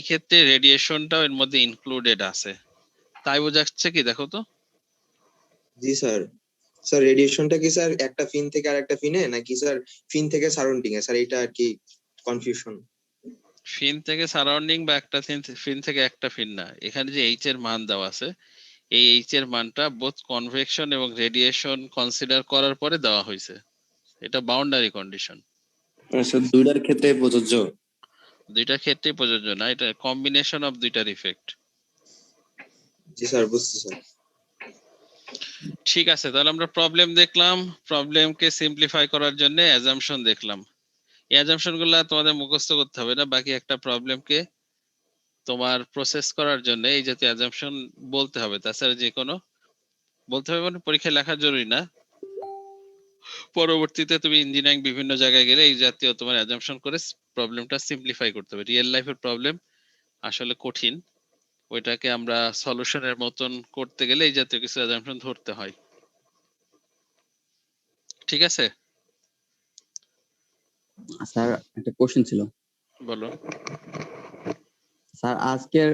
ক্ষেত্রে রেডিয়েশনটাও এর মধ্যে ইনক্লুডেড আছে। তাই বোঝাচ্ছে কি, দেখো তো। জি স্যার। স্যার রেডিয়েশনটা কি স্যার একটা ফিন থেকে আরেকটা ফিনে, নাকি স্যার ফিন থেকে সারাউন্ডিং এ? স্যার এটা আর কি কনফিউশন। ফিন থেকে সারাউন্ডিং বা একটা ফিন থেকে একটা ফিন না, এখানে যে এইচ এর মান দেওয়া আছে, এই এইচ এর মানটা বোথ কনভেকশন এবং রেডিয়েশন কনসিডার করার পরে দেওয়া হয়েছে। এটা বাউন্ডারি কন্ডিশন। স্যার দুইটার ক্ষেত্রে প্রযোজ্য? দুইটার ক্ষেত্রেই প্রযোজ্য না, এটা কম্বিনেশন অফ দুইটার ইফেক্ট। জি স্যার, বুঝছি স্যার। ঠিক আছে, তাহলে আমরা প্রবলেম দেখলাম, প্রবলেমকে সিম্পলিফাই করার জন্য অ্যাজাম্পশন দেখলাম। এই অ্যাজাম্পশন গুলা তোমাদের মুখস্থ করতে হবে না, বাকি একটা প্রবলেমকে তোমার প্রসেস করার জন্য এই জাতীয় অ্যাজাম্পশন বলতে হবে। তাছাড়া যে কোনো বলতে হবে মানে পরীক্ষায় লেখা জরুরি না, পরবর্তীতে তুমি ইঞ্জিনিয়ারিং বিভিন্ন জায়গায় গেলে এই জাতীয় তোমার অ্যাজাম্পশন করে প্রবলেমটা সিম্পলিফাই করতে হবে। রিয়েল লাইফের প্রবলেম আসলে কঠিন, ওইটাকে আমরা সলিউশনের মতন করতে গেলে এই জাতীয় কিছু অ্যাজাম্পশন ধরতে হয়। ঠিক আছে স্যার একটা কোশ্চেন ছিল। বলো। স্যার আজকের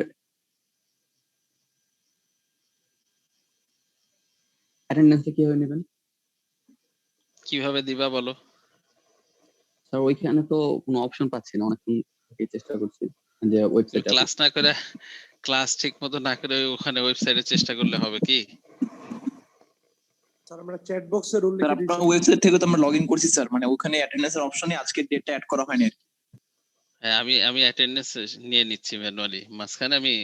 অ্যাটেন্ডেন্সটা কিভাবে নেবেন? কিভাবে দিবা বলো। স্যার ওইখানে তো কোনো অপশন পাচ্ছি না, অনেকক্ষণ থেকে চেষ্টা করছি যে ওয়েবসাইটে। ক্লাস না করে, ক্লাস ঠিক মতো না করে ওখানে ওয়েবসাইটে চেষ্টা করলে হবে কি? স্যার আমরা চ্যাট বক্সের উল্লেখ স্যার আপনার ওয়েবসাইট থেকে তো আমরা লগইন করছি স্যার, মানে ওখানে অ্যাটেন্ডেন্সের অপশনে আজকের ডেটটা অ্যাড করা হয়নি। হ্যাঁ, আমি অ্যাটেন্ডেন্স নিয়ে নিচ্ছি ম্যানুয়ালি, মাঝখানে আমি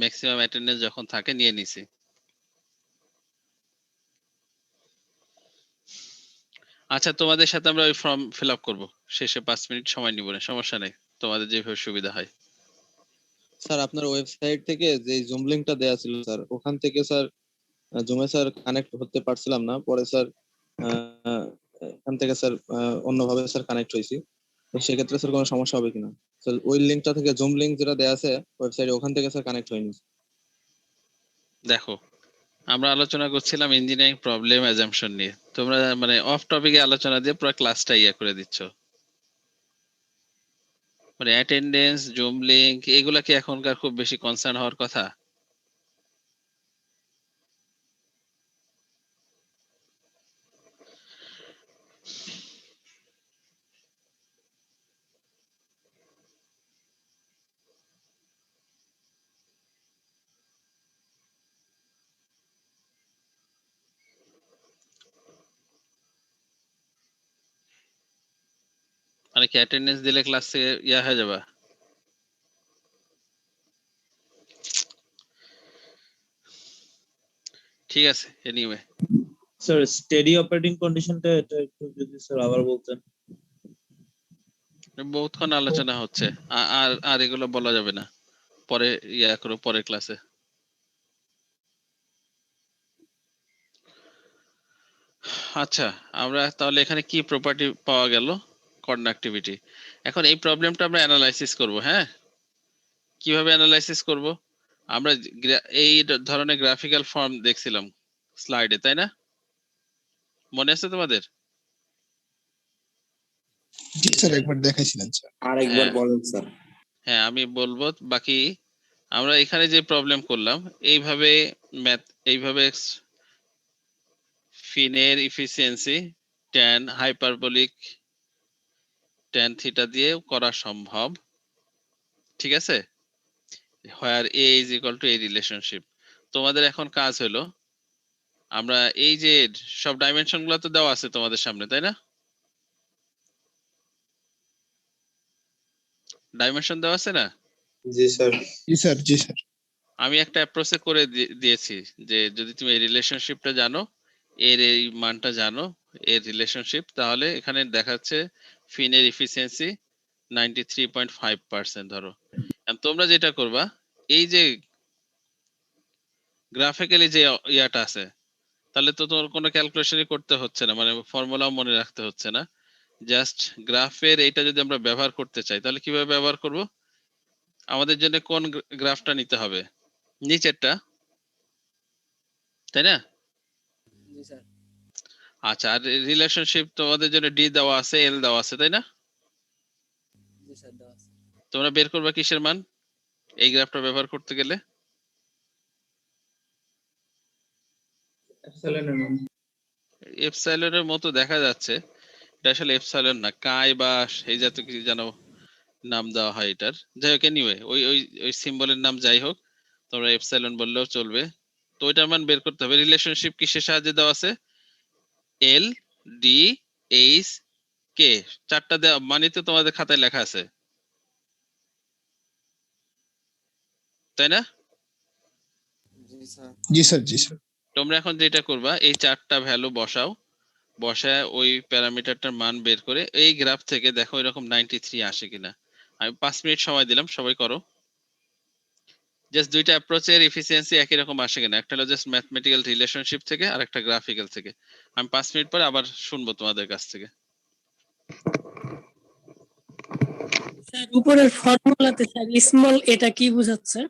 ম্যাক্সিমাম অ্যাটেন্ডেন্স যখন থাকে নিয়ে নিছি। আচ্ছা, তোমাদের সাথে আমরা ওই ফর্ম ফিল আপ করবো, শেষে 5 মিনিট সময় নিব না, সমস্যা নেই, তোমাদের যেভাবে সুবিধা হয়। স্যার আপনার ওয়েবসাইট থেকে যে জুম লিংকটা দেয়া ছিল স্যার, ওখান থেকে স্যার জুমে স্যার কানেক্ট হতে পারছিলাম না, পরে স্যার এখান থেকে স্যার অন্যভাবে স্যার কানেক্ট হয়েছি। তো সেক্ষেত্রে স্যার কোনো সমস্যা হবে কিনা? স্যার ওই লিংকটা থেকে জুম লিংক যেটা দেয়া আছে ওয়েবসাইটে, ওখান থেকে স্যার কানেক্ট হয়নি। দেখো, আমরা আলোচনা করছিলাম ইঞ্জিনিয়ারিং প্রবলেম অ্যাজাম্পশন নিয়ে, তোমরা মানে অফ টপিকে আলোচনা দিয়ে পুরো ক্লাসটা ইয়ে করে দিচ্ছ। মানে অ্যাটেন্ডেন্স, জুম লিংক এগুলা কি এখনকার খুব বেশি কনসার্ন হওয়ার কথা? মানে কি অ্যাটেন্ডেন্স দিলে ক্লাস থেকে ইয়া হয়ে যাবে? ঠিক আছে, এনিওয়ে স্যার স্টেডি অপারেটিং কন্ডিশনটা এটা একটু যদি স্যার আবার বলতেন। বহুতক্ষণ আলোচনা হচ্ছে, আর আর এগুলো বলা যাবে না, পরে ইয়া করো, পরের ক্লাসে। আচ্ছা, আমরা তাহলে এখানে কি প্রপার্টি পাওয়া গেল? কন্ডাক্টিভিটি। এখন এই প্রবলেমটা আমরা অ্যানালাইসিস করব। হ্যাঁ, কিভাবে অ্যানালাইসিস করব? আমরা এই ধরনের গ্রাফিক্যাল ফর্ম দেখছিলাম স্লাইডে, তাই না? মনে আছে তোমাদের? জি স্যার, একবার দেখাইছিলেন স্যার। আরেকবার বলেন স্যার। হ্যাঁ, আমি বলবো। বাকি আমরা এখানে যে প্রবলেম করলাম এইভাবে ফিনের efficiency tan hyperbolic tan theta দিয়ে করা সম্ভব। ঠিক আছে, where a is equal to a relationship. তোমাদের এখন কাজ হলো, আমরা এই যে সব ডাইমেনশন গুলো তো দেওয়া আছে তোমাদের সামনে, তাই না? ডাইমেনশন দেওয়া আছে না? জি স্যার। জি স্যার, জি স্যার। আমি একটা অ্যাপ্রোচে করে দিয়েছি যে যদি তুমি এই রিলেশনশিপটা জানো, এর এই মানটা জানো, এর রিলেশনশিপ, তাহলে এখানে দেখাচ্ছে ফিনের ইফিসিয়েন্সি 93.5% ধরো। তোমরা যেটা করবা, এই যে গ্রাফিক্যালি যে ইয়াটা আছে, তাহলে তো তোমার কোনো ক্যালকুলেশনই করতে হচ্ছে না, মানে ফর্মুলাও মনে রাখতে হচ্ছে না। জাস্ট গ্রাফের এটা যদি আমরা ব্যবহার করতে চাই তাহলে কিভাবে ব্যবহার করব? আমাদের জন্য কোন গ্রাফটা নিতে হবে? নিচেরটা, তাই না? জি স্যার। আচ্ছা, আর রিলেশনশিপ তোমাদের জন্য ডি দেওয়া আছে, এল দেওয়া আছে, তাই না? জি স্যার, দেওয়া আছে। তোমরা বের করবা কিসের মান এই গ্রাফটা ব্যবহার করতে গেলে? এপসাইলনের মতো দেখা যাচ্ছে, এটা আসলে এপসাইলন না, কাই বা সেই জাতীয় কিছু যেন নাম দেওয়া হয় এটার। যাই হোক, এনিওয়ে ওই ওই ওই সিম্বলের নাম যাই হোক, তোমরা এপসাইলন বললেও চলবে। তো ওইটার মান বের করতে হবে। রিলেশনশিপ কিসের সাহায্যে দেওয়া আছে? এল, ডি, এইচ, কে, চারটা দেওয়া মানে তো তোমাদের খাতায় লেখা আছে, তাই না? জি স্যার, জি স্যার। তোমরা এখন যেটা করবা, এই চারটা ভ্যালু বসাও, বসায় ওই প্যারামিটারটার মান বের করে এই গ্রাফ থেকে দেখো এরকম 93 আসে কিনা। আমি 5 মিনিট সময় দিলাম, সবাই করো। জাস্ট দুইটা অ্যাপ্রোচের এফিসিয়েন্সি একই রকম আসে কিনা, একটা হলো জাস্ট ম্যাথমেটিক্যাল রিলেশনশিপ থেকে আর একটা গ্রাফিক্যাল থেকে। আমি 5 মিনিট পরে আবার শুনবো তোমাদের কাছ থেকে। স্যার উপরের ফর্মুলাতে স্যার স্মল এটা কি বোঝাচ্ছে?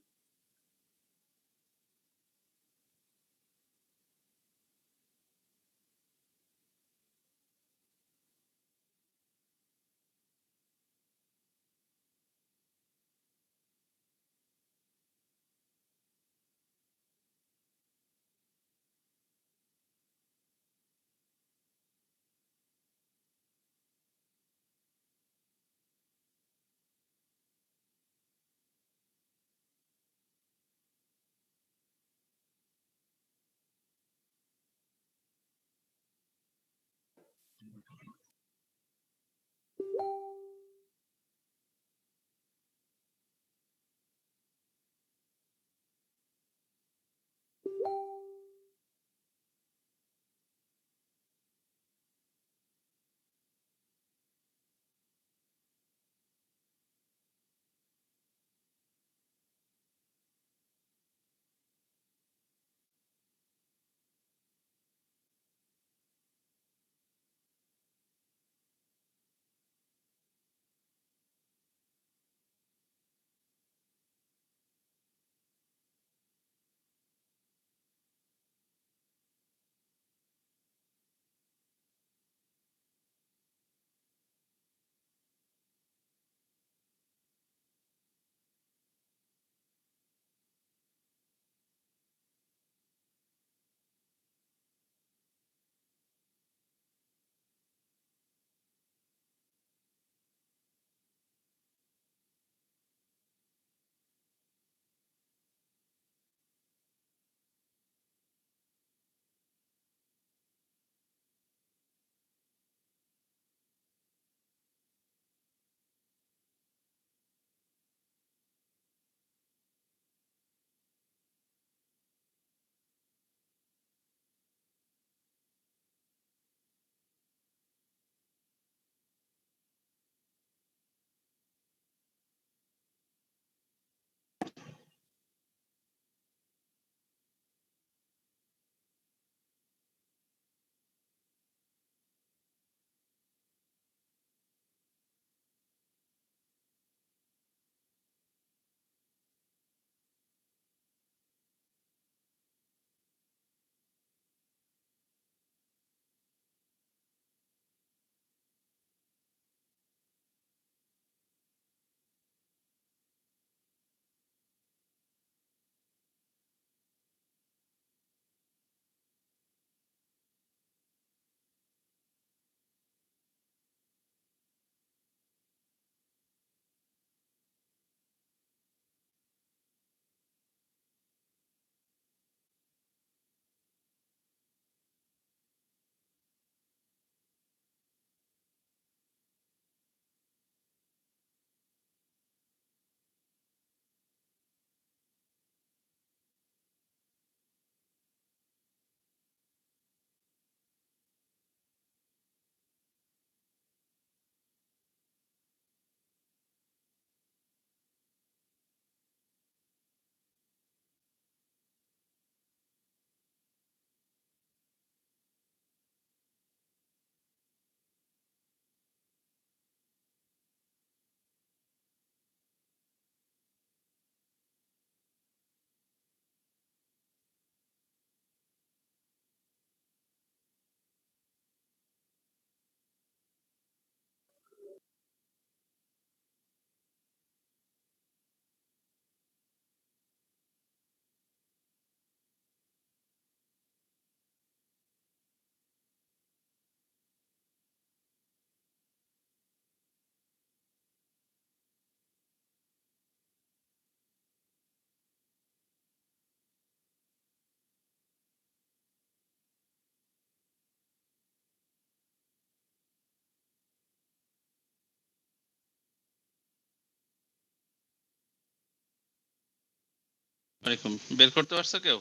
ওয়ালাইকুম। বের করতে পারছো কেউ?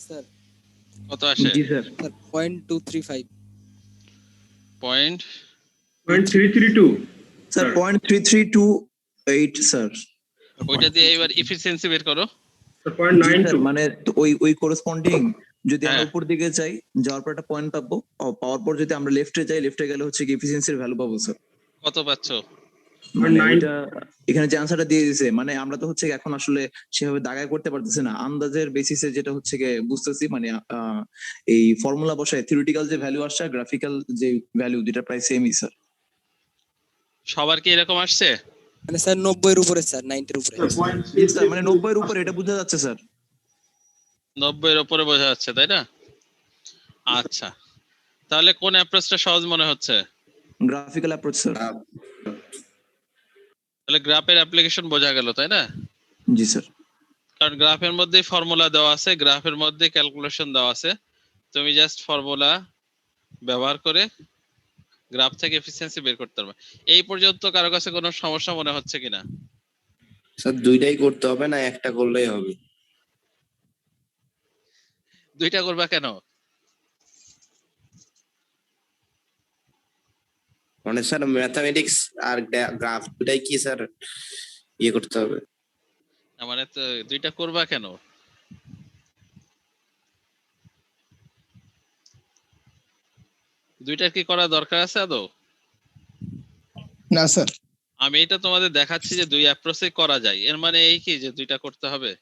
স্যার কত আসে? জি স্যার 0.235 পয়েন্ট 0.332 স্যার 0.3328 স্যার। ওইটা দিয়ে এবার এফিসিয়েন্সি বের করো। জি স্যার, মানে তো ওই করসপন্ডিং যদি আমরা হ্যাঁ। উপর দিকে যাই, যাওয়ার পর একটা পয়েন্ট পাবো, পাওয়ার পর যদি আমরা লেফটে যাই, লেফটে গেলে হচ্ছে কি এফিসিয়েন্সির ভ্যালু পাবো স্যার। কত পাচ্ছো? মানে এটা এখানে যে আনসারটা দিয়ে দিয়েছে, মানে আমরা তো হচ্ছে কি এখন আসলে সেভাবে দাগায় করতে পারতেছি না, আন্দাজের বেসিসে যেটা হচ্ছে কি বুঝতেছি, মানে এই ফর্মুলা বসায় থিওরিটিক্যাল যে ভ্যালু আসছে, গ্রাফিক্যাল যে ভ্যালু, দুটা প্রায় সেমই স্যার। সবার কি এরকম আসছে? মানে স্যার 90 এর উপরে স্যার 90 এর উপরে জি স্যার, মানে 90 এর উপরে, এটা বোঝা যাচ্ছে স্যার। 90 এর উপরে বোঝা যাচ্ছে, তাই না? আচ্ছা, তাহলে কোন অ্যাপ্রোচটা সহজ মনে হচ্ছে? Graphical approach sir. তাহলে গ্রাফের অ্যাপ্লিকেশন বোঝা গেল, তাই না? জি স্যার। কারণ গ্রাফের মধ্যে ফর্মুলা দেওয়া আছে, গ্রাফের মধ্যে ক্যালকুলেশন দেওয়া আছে, তুমি জাস্ট ফর্মুলা ব্যবহার করে গ্রাফ থেকে এফিসিয়েন্সি বের করতে পারবে। এই পর্যন্ত কারো কাছে কোনো সমস্যা মনে হচ্ছে কিনা? স্যার দুইটাই করতে হবে না একটা করলেই হবে? দুইটা করবা কেন? মানে স্যার ম্যাথমেটিক্স আর গ্রাফ দুটাই কি স্যার ইয়ে করতে হবে? মানে তো দুইটা করবা কেন? দুইটা কি করা দরকার আছে আদৌ? না স্যার। আমি এটা তোমাদের দেখাচ্ছি যে দুই অ্যাপ্রোচে করা যায়, এর মানে এই কি যে দুইটা করতে হবে?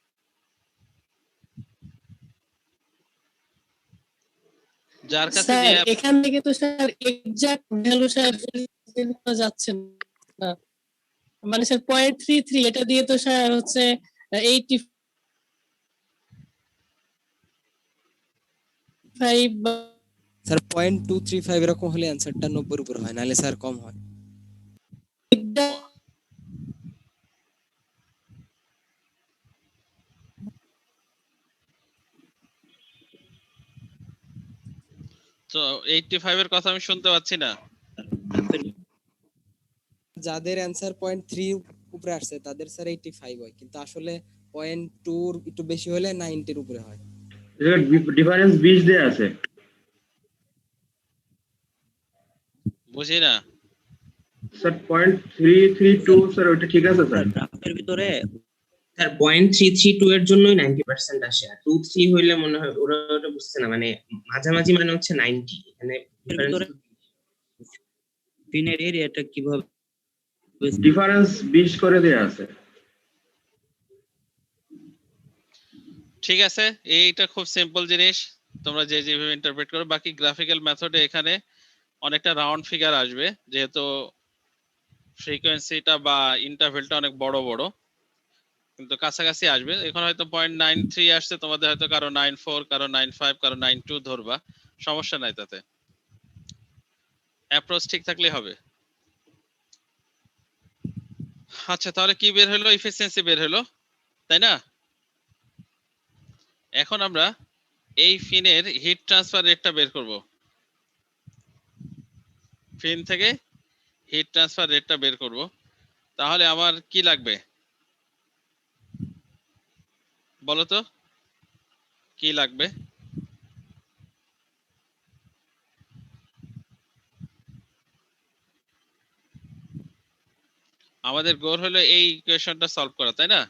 যার কাছে স্যার যে এখান থেকে তো স্যার এক্সাক্ট ভ্যালু স্যার করা যাচ্ছে না, মানে স্যার 0.33 এটা দিয়ে তো স্যার হচ্ছে 85 স্যার 0.235 এরকম হলে অ্যানসারটা 90 এর উপরে হয়, নাহলে স্যার কম হয়। তো 85 এর কথা আমি শুনতে পাচ্ছি না। যাদের অ্যানসার 0.3 উপরে আসছে তাদের স্যার 85 হয়, কিন্তু আসলে 0.2 একটু বেশি হলে 90 এর উপরে হয়। ডিফারেন্স 20 দেয়া আছে। বুঝি না স্যার 0.332 স্যার ওটা ঠিক আছে স্যার। গ্রাফের ভিতরে স্যার 0.332 এর জন্যই 90% আসে, আর 23 হইলে মনে হয় ওরা ওটা বুঝছে না, মানে মাঝামাঝি মানে হচ্ছে 90। এখানে ফিনের এরিয়াটা কিভাবে ডিফারেন্স 20 করে দেয়া আছে। ঠিক আছে, এইটা খুব সিম্পল জিনিস, তোমরা যে যেভাবে ইন্টারপ্রেট করো। বাকি গ্রাফিক্যাল মেথডে এখানে অনেকটা রাউন্ড ফিগার আসবে, যেহেতু ফ্রিকোয়েন্সিটা বা ইন্টারভেলটা অনেক বড় বড়, কিন্তু কাছাকাছি আসবে। এখন হয়তো 0.93 আসছে, তোমাদের হয়তো কারো 94, কারো 95, কারো 92 ধরবা, সমস্যা নাই তাতে, অ্যাপ্রোচ ঠিক থাকলে হবে। আচ্ছা, তাহলে কি বের হলো? এফিসিয়েন্সি বের হলো, তাই না? এখন আমরা এই ফিনের হিট ট্রান্সফার রেটটা বের করব। ফিন থেকে হিট ট্রান্সফার রেটটা বের করব। তাহলে আমার কি লাগবে বলো তো, কি লাগবে? আমাদের গোল হলো এই ইকুয়েশনটা সলভ করা, তাই না?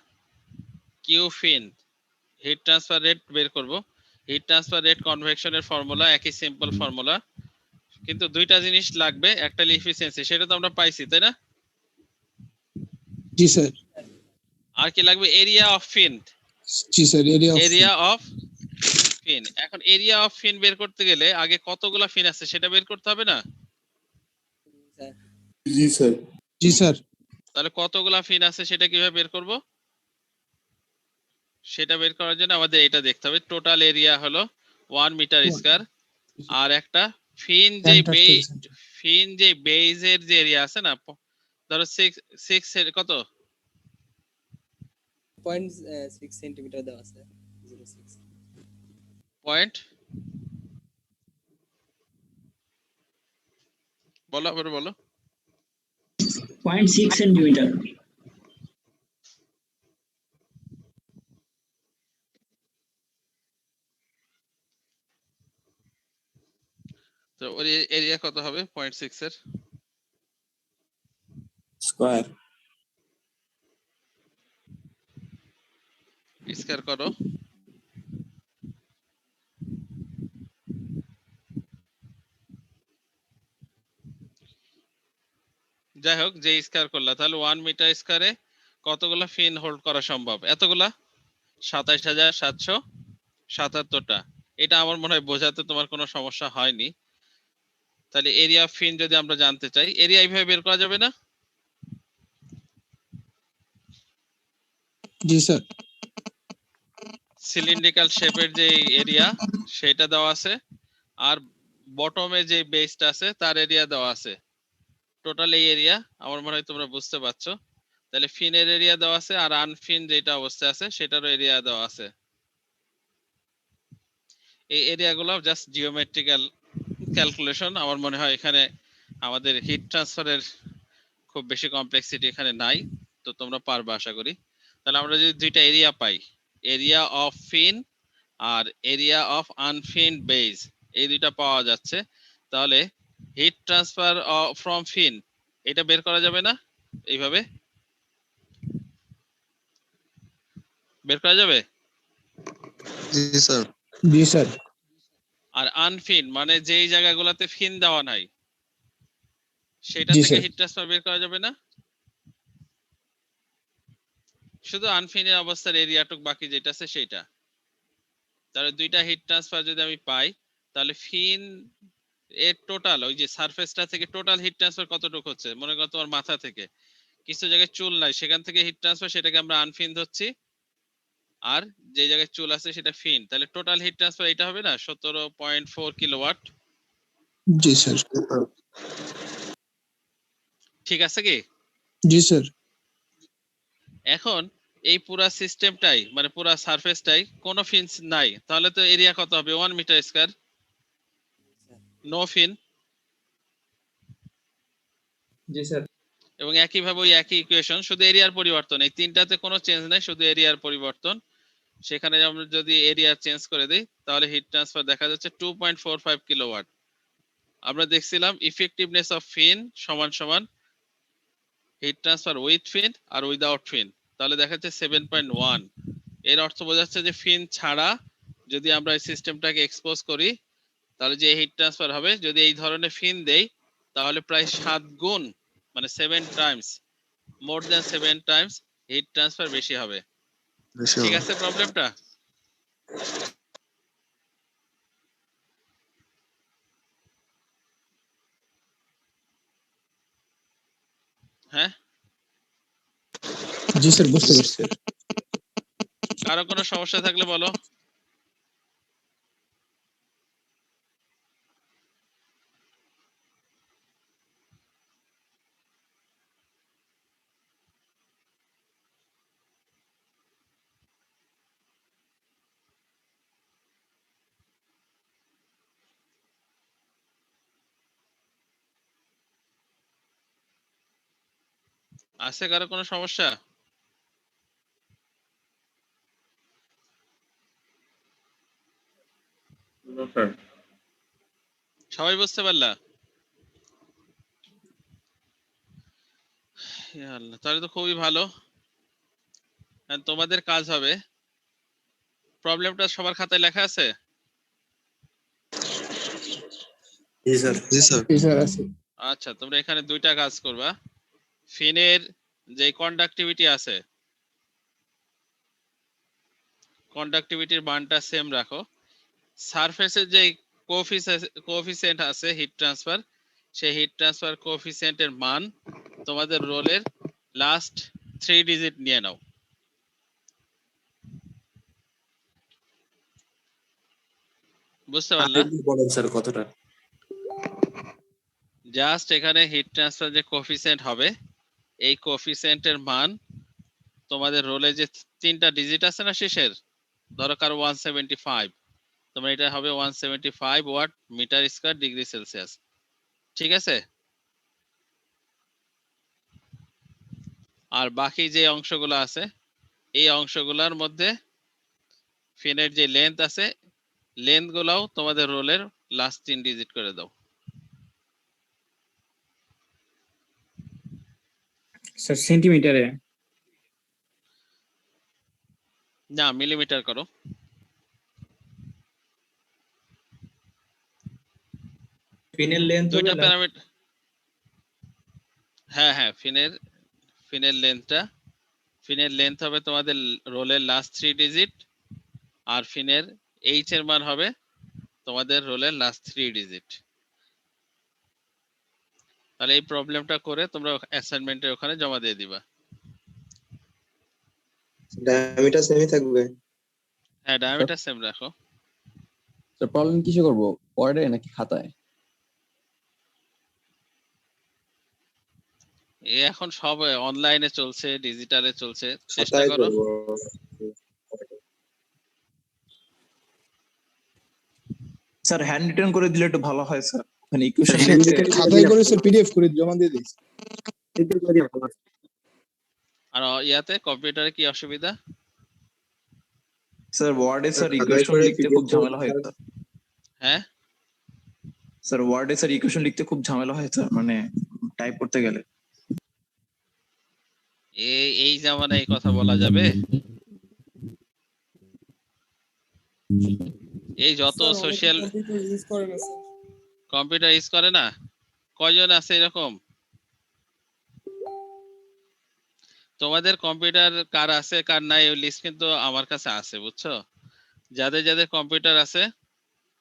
কিউ ফিন হিট ট্রান্সফার রেট বের করব। হিট ট্রান্সফার রেট কনভেকশনের ফর্মুলা, একই সিম্পল ফর্মুলা, কিন্তু দুইটা জিনিস লাগবে, একটা এফিসিয়েন্সি, সেটা তো আমরা পাইছি, তাই না? জি স্যার। আর কি লাগবে? Area of fin. জি স্যার, এরিয়া অফ ফিন। এখন এরিয়া অফ ফিন বের করতে গেলে আগে কতগুলা ফিন আছে সেটা বের করতে হবে না? জি স্যার। জি স্যার। তাহলে কতগুলা ফিন আছে সেটা কিভাবে বের করব? সেটা বের করার জন্য আমাদের এটা দেখতে হবে, টোটাল এরিয়া হলো 1 মিটার স্কয়ার, আর একটা ফিন যে বেজের যে এরিয়া আছে না, ধরো 6 এর কত 0.6 সেন্টিমিটার দেওয়া আছে, 06 পয়েন্ট, বলো আবার বলো। 0.6 সেন্টিমিটার। তো ওর এরিয়া কত হবে 0.6 এর স্কয়ার স্কয়ার করো। যাই হোক, যে স্কয়ার করলা, তাহলে 1 মিটার স্কয়ারে কতগুলা ফিন হোল্ড করা সম্ভব? এতগুলা, 27,777টা। এটা আমার মনে হয় বোঝাতে তোমার কোনো সমস্যা হয়নি। তাহলে এরিয়া অফ ফিন যদি আমরা জানতে চাই, এরিয়া এইভাবে বের করা যাবে না? জি স্যার। সিলিন্ড্রিক্যাল শেপের যে এরিয়া সেটা দেওয়া আছে, আর বটমে যে বেসটা আছে তার এরিয়া দেওয়া আছে। টোটাল এই এরিয়া আমার মনে হয় তোমরা বুঝতে পারছো। তাহলে ফিনের এরিয়া দেওয়া আছে, আর আনফিন যেটা অবস্থায় আছে সেটারও এরিয়া দেওয়া আছে। এই এরিয়াগুলো জাস্ট জিওমেট্রিক্যাল ক্যালকুলেশন। আমার মনে হয় এখানে আমাদের হিট ট্রান্সফারের খুব বেশি কমপ্লেক্সিটি এখানে নাই, তো তোমরা পারবে আশা করি। তাহলে আমরা যদি দুইটা এরিয়া পাই, এরিয়া অফ ফিন আর এরিয়া অফ আনফিন বেস, এই দুইটা পাওয়া যাচ্ছে, তাহলে হিট ট্রান্সফার ফ্রম ফিন এটা বের করা যাবে না? এইভাবে বের করা যাবে? জি স্যার। জি স্যার। আর আনফিন মানে যেই জায়গাগুলোতে ফিন দেওয়া নাই সেটা জি থেকে স্যার। হিট ট্রান্সফার বের করা যাবে না? শুধু আনফিনের অবস্থার এরিয়াটুক বাকি যেটা আছে সেটা। তাহলে দুইটা হিট ট্রান্সফার যদি আমি পাই, তাহলে ফিন এর টোটাল ওই যে সারফেসটা থেকে টোটাল হিট ট্রান্সফার কতটুকু হচ্ছে? মনে করো তোমার মাথা থেকে কিছু জায়গায় চুল নাই, সেখান থেকে হিট ট্রান্সফার, সেটাকে আমরা আনফিন ধরছি, আর যে জায়গায় চুল আছে সেটা ফিন। তাহলে টোটাল হিট ট্রান্সফার এটা হবে না 17.4 কিলোওয়াট। জি স্যার। ঠিক আছে কি? জি স্যার। এখন এই পুরা সিস্টেমটাই মানে পুরা সারফেসটাই কোনো ফিনস নাই, তাহলে তো এরিয়া কত হবে? 1 মিটার স্কয়ার, নো ফিন। জি স্যার। এবং একইভাবে ওই একই ইকুয়েশন, শুধু এরিয়ার পরিবর্তন, এই তিনটাতে কোনো চেঞ্জ নাই, শুধু এরিয়ার পরিবর্তন। সেখানে আমরা যদি এরিয়া চেঞ্জ করে দেই তাহলে হিট ট্রান্সফার দেখা যাচ্ছে 2.45 কিলোওয়াট। আমরা দেখছিলাম ইফেক্টিভনেস অফ ফিন সমান সমান হিট ট্রান্সফার উইথ ফিন আর উইদাউট ফিন, তাহলে দেখা যাচ্ছে 7.1। এর অর্থ বোঝাচ্ছে যে ফিন ছাড়া যদি আমরা এই সিস্টেমটাকে এক্সপোজ করি তাহলে যে হিট ট্রান্সফার হবে, যদি এই ধরনের ফিন দেই তাহলে প্রায় 7 গুণ মানে 7 Times, more than 7 Times heat transfer বেশি হবে। ঠিক আছে প্রবলেমটা? হ্যাঁ, জি স্যার, বুঝতে পারছি। কারো কোনো সমস্যা থাকলে বলো। আছে কারো কোনো সমস্যা? সবাই বুঝতে পারলা? ইয়া আল্লাহ, তাহলে তো খুবই ভালো। তোমাদের কাজ হবে, প্রবলেমটা সবার খাতায় লেখা আছে? জি স্যার। জি স্যার। জি স্যার আছে। আচ্ছা, তোমরা এখানে দুইটা কাজ করবা। ফিনের যে কন্ডাক্টিভিটি আছে, কন্ডাক্টিভিটির মানটা সেম রাখো। সারফেসের যে কোএফিসিয়েন্ট আছে হিট ট্রান্সফার, সেই হিট ট্রান্সফার কোএফিসিয়েন্টের মান তোমাদের রোলের লাস্ট 3 ডিজিট নিয়ে নাও। বুঝতে পারলা? বলেন স্যার কতটা? জাস্ট এখানে হিট ট্রান্সফার যে কোএফিসিয়েন্ট হবে, এই কোএফিসিয়েন্টের মান তোমাদের রোলে যে 3টা ডিজিট আছে না শেষের, ধরো কারো 175, তোমার এটা হবে 175 watt metre square degree Celsius. ঠিক আছে? আর বাকি যে অংশগুলো আছে, এই অংশগুলোর মধ্যে ফিনের যে লেন্থ আছে, লেন্থ গুলাও তোমাদের রোলের লাস্ট 3 ডিজিট করে দাও। স্যার সেন্টিমিটারে। না, মিলিমিটার করো। ফিনের লেন্থ দুইটা প্যারামিটার। হ্যাঁ হ্যাঁ, ফিনের লেন্থ হবে তোমাদের রোলের লাস্ট 3 ডিজিট, আর ফিনের এইচ এর মান হবে তোমাদের রোলের লাস্ট 3 ডিজিট। তাহলে এই প্রবলেমটা করে তোমরা অ্যাসাইনমেন্টের ওখানে জমা দিয়ে দিবা। ডায়ামিটার সেমই থাকবে? হ্যাঁ, ডায়ামিটার সেম রাখো। স্যার প্রবলেম কিসে করব, ওয়ার্ডে নাকি খাতায়? এখন সব অনলাইনে চলছে, ডিজিটালে চলছে, চেষ্টা খাতায় করো। করব। স্যার হ্যান্ড রিটার্ন করে দিলে একটু ভালো হয় স্যার, মানে ইকুয়েশন খাতায় করে স্যার পিডিএফ করে জমা দিয়ে দিই। আর ইয়াতে কম্পিউটারে কি অসুবিধা? স্যার ওয়ার্ডে স্যার খাতায় ইকুয়েশন করে লিখতে খুব ঝামেলা হয় স্যার। হ্যাঁ স্যার ওয়ার্ডে স্যার ইকুয়েশন লিখতে খুব ঝামেলা হয় স্যার, মানে টাইপ করতে গেলে। এই জামানায় এই কথা বলা যাবে? এই যত সোশ্যাল কম্পিউটার ইউজ করে না, কয়জন আছে এরকম? তোমাদের কম্পিউটার কার আছে কার নাই ওই লিস্ট কিন্তু আমার কাছে আছে, বুঝছো? যাদের যাদের কম্পিউটার আছে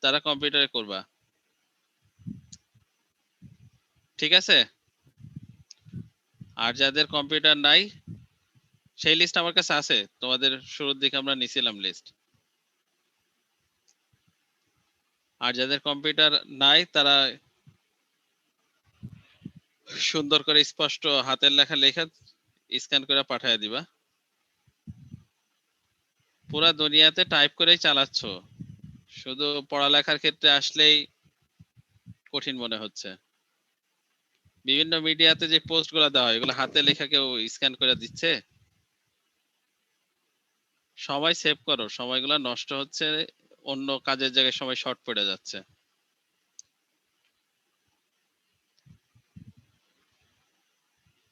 তারা কম্পিউটারে করবা, ঠিক আছে? আর যাদের কম্পিউটার নাই সেই লিস্ট আমার কাছে আছে, তোমাদের শুরুর দিকে আমরা নিছিলাম লিস্ট। আর যাদের কম্পিউটার নাই তারা সুন্দর করে স্পষ্ট হাতের লেখা স্ক্যান করে পাঠিয়ে দিবা। পুরা দুনিয়াতে টাইপ করেই চালাচ্ছ, শুধু পড়ালেখার ক্ষেত্রে আসলেই কঠিন মনে হচ্ছে। বিভিন্ন মিডিয়াতে যে পোস্ট গুলা দেওয়া হয় এগুলো হাতে লেখা কেউ স্ক্যান করে দিচ্ছে? সময় সেভ করো, সময়গুলো নষ্ট হচ্ছে, অন্য কাজের জায়গায় সময় শর্ট পড়ে যাচ্ছে।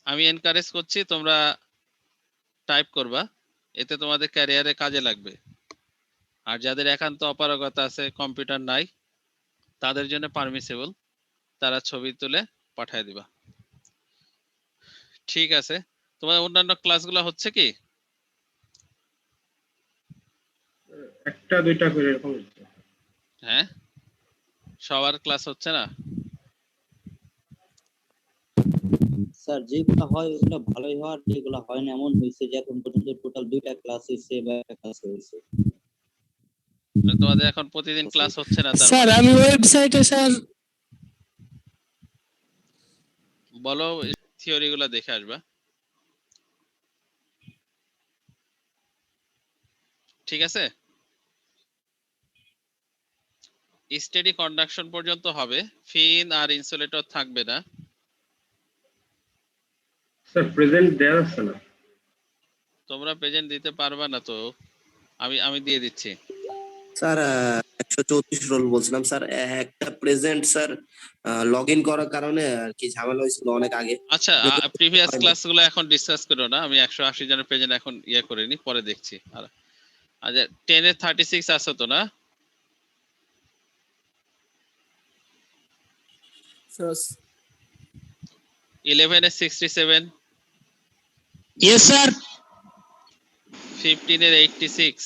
আমি এনকারেজ করছি তোমরা টাইপ করবা, এতে তোমাদের ক্যারিয়ারে কাজে লাগবে। আর যাদের একান্ত অপারগতা আছে, কম্পিউটার নাই, তাদের জন্য পারমিসিবল, তারা ছবি তুলে পাঠিয়ে দিবা। ঠিক আছে, তোমার অন্যান্য ক্লাসগুলো হচ্ছে কি? একটা দুইটা করে এরকম হচ্ছে। হ্যাঁ, সবার ক্লাস হচ্ছে না? স্যার যেগুলো হয় ওগুলো ভালোই হয়, আর যেগুলো হয় না এমন হয়েছে যে এখন পর্যন্ত টোটাল 2টা ক্লাস হয়েছে বা একটা ক্লাস হয়েছে। তোমাদের এখন প্রতিদিন ক্লাস হচ্ছে না? স্যার আমি ওয়েবসাইটে স্যার বলো, থিওরি গুলা দেখে আসবা, ঠিক আছে? স্টেডি কন্ডাকশন পর্যন্ত হবে, ফিন আর ইনসুলেটর থাকবে না। স্যার প্রেজেন্ট দেয়া আছে না? তোমরা প্রেজেন্ট দিতে পারবা না তো? আমি দিয়ে দিচ্ছি স্যার 134 রোল বলছিলাম স্যার, একটা প্রেজেন্ট স্যার লগ ইন করার কারণে আর কি ঝামেলা হয়েছিল অনেক আগে। আচ্ছা, প্রিভিয়াস ক্লাসগুলো এখন ডিসকাস করো না, আমি 180 জনের প্রেজেন্ট এখন করিনি, পরে দেখছি। আর আচ্ছা, 10 এর 36 আছে তো না? স্যার 11 এর 67, ইয়েস স্যার। 15 এর 86,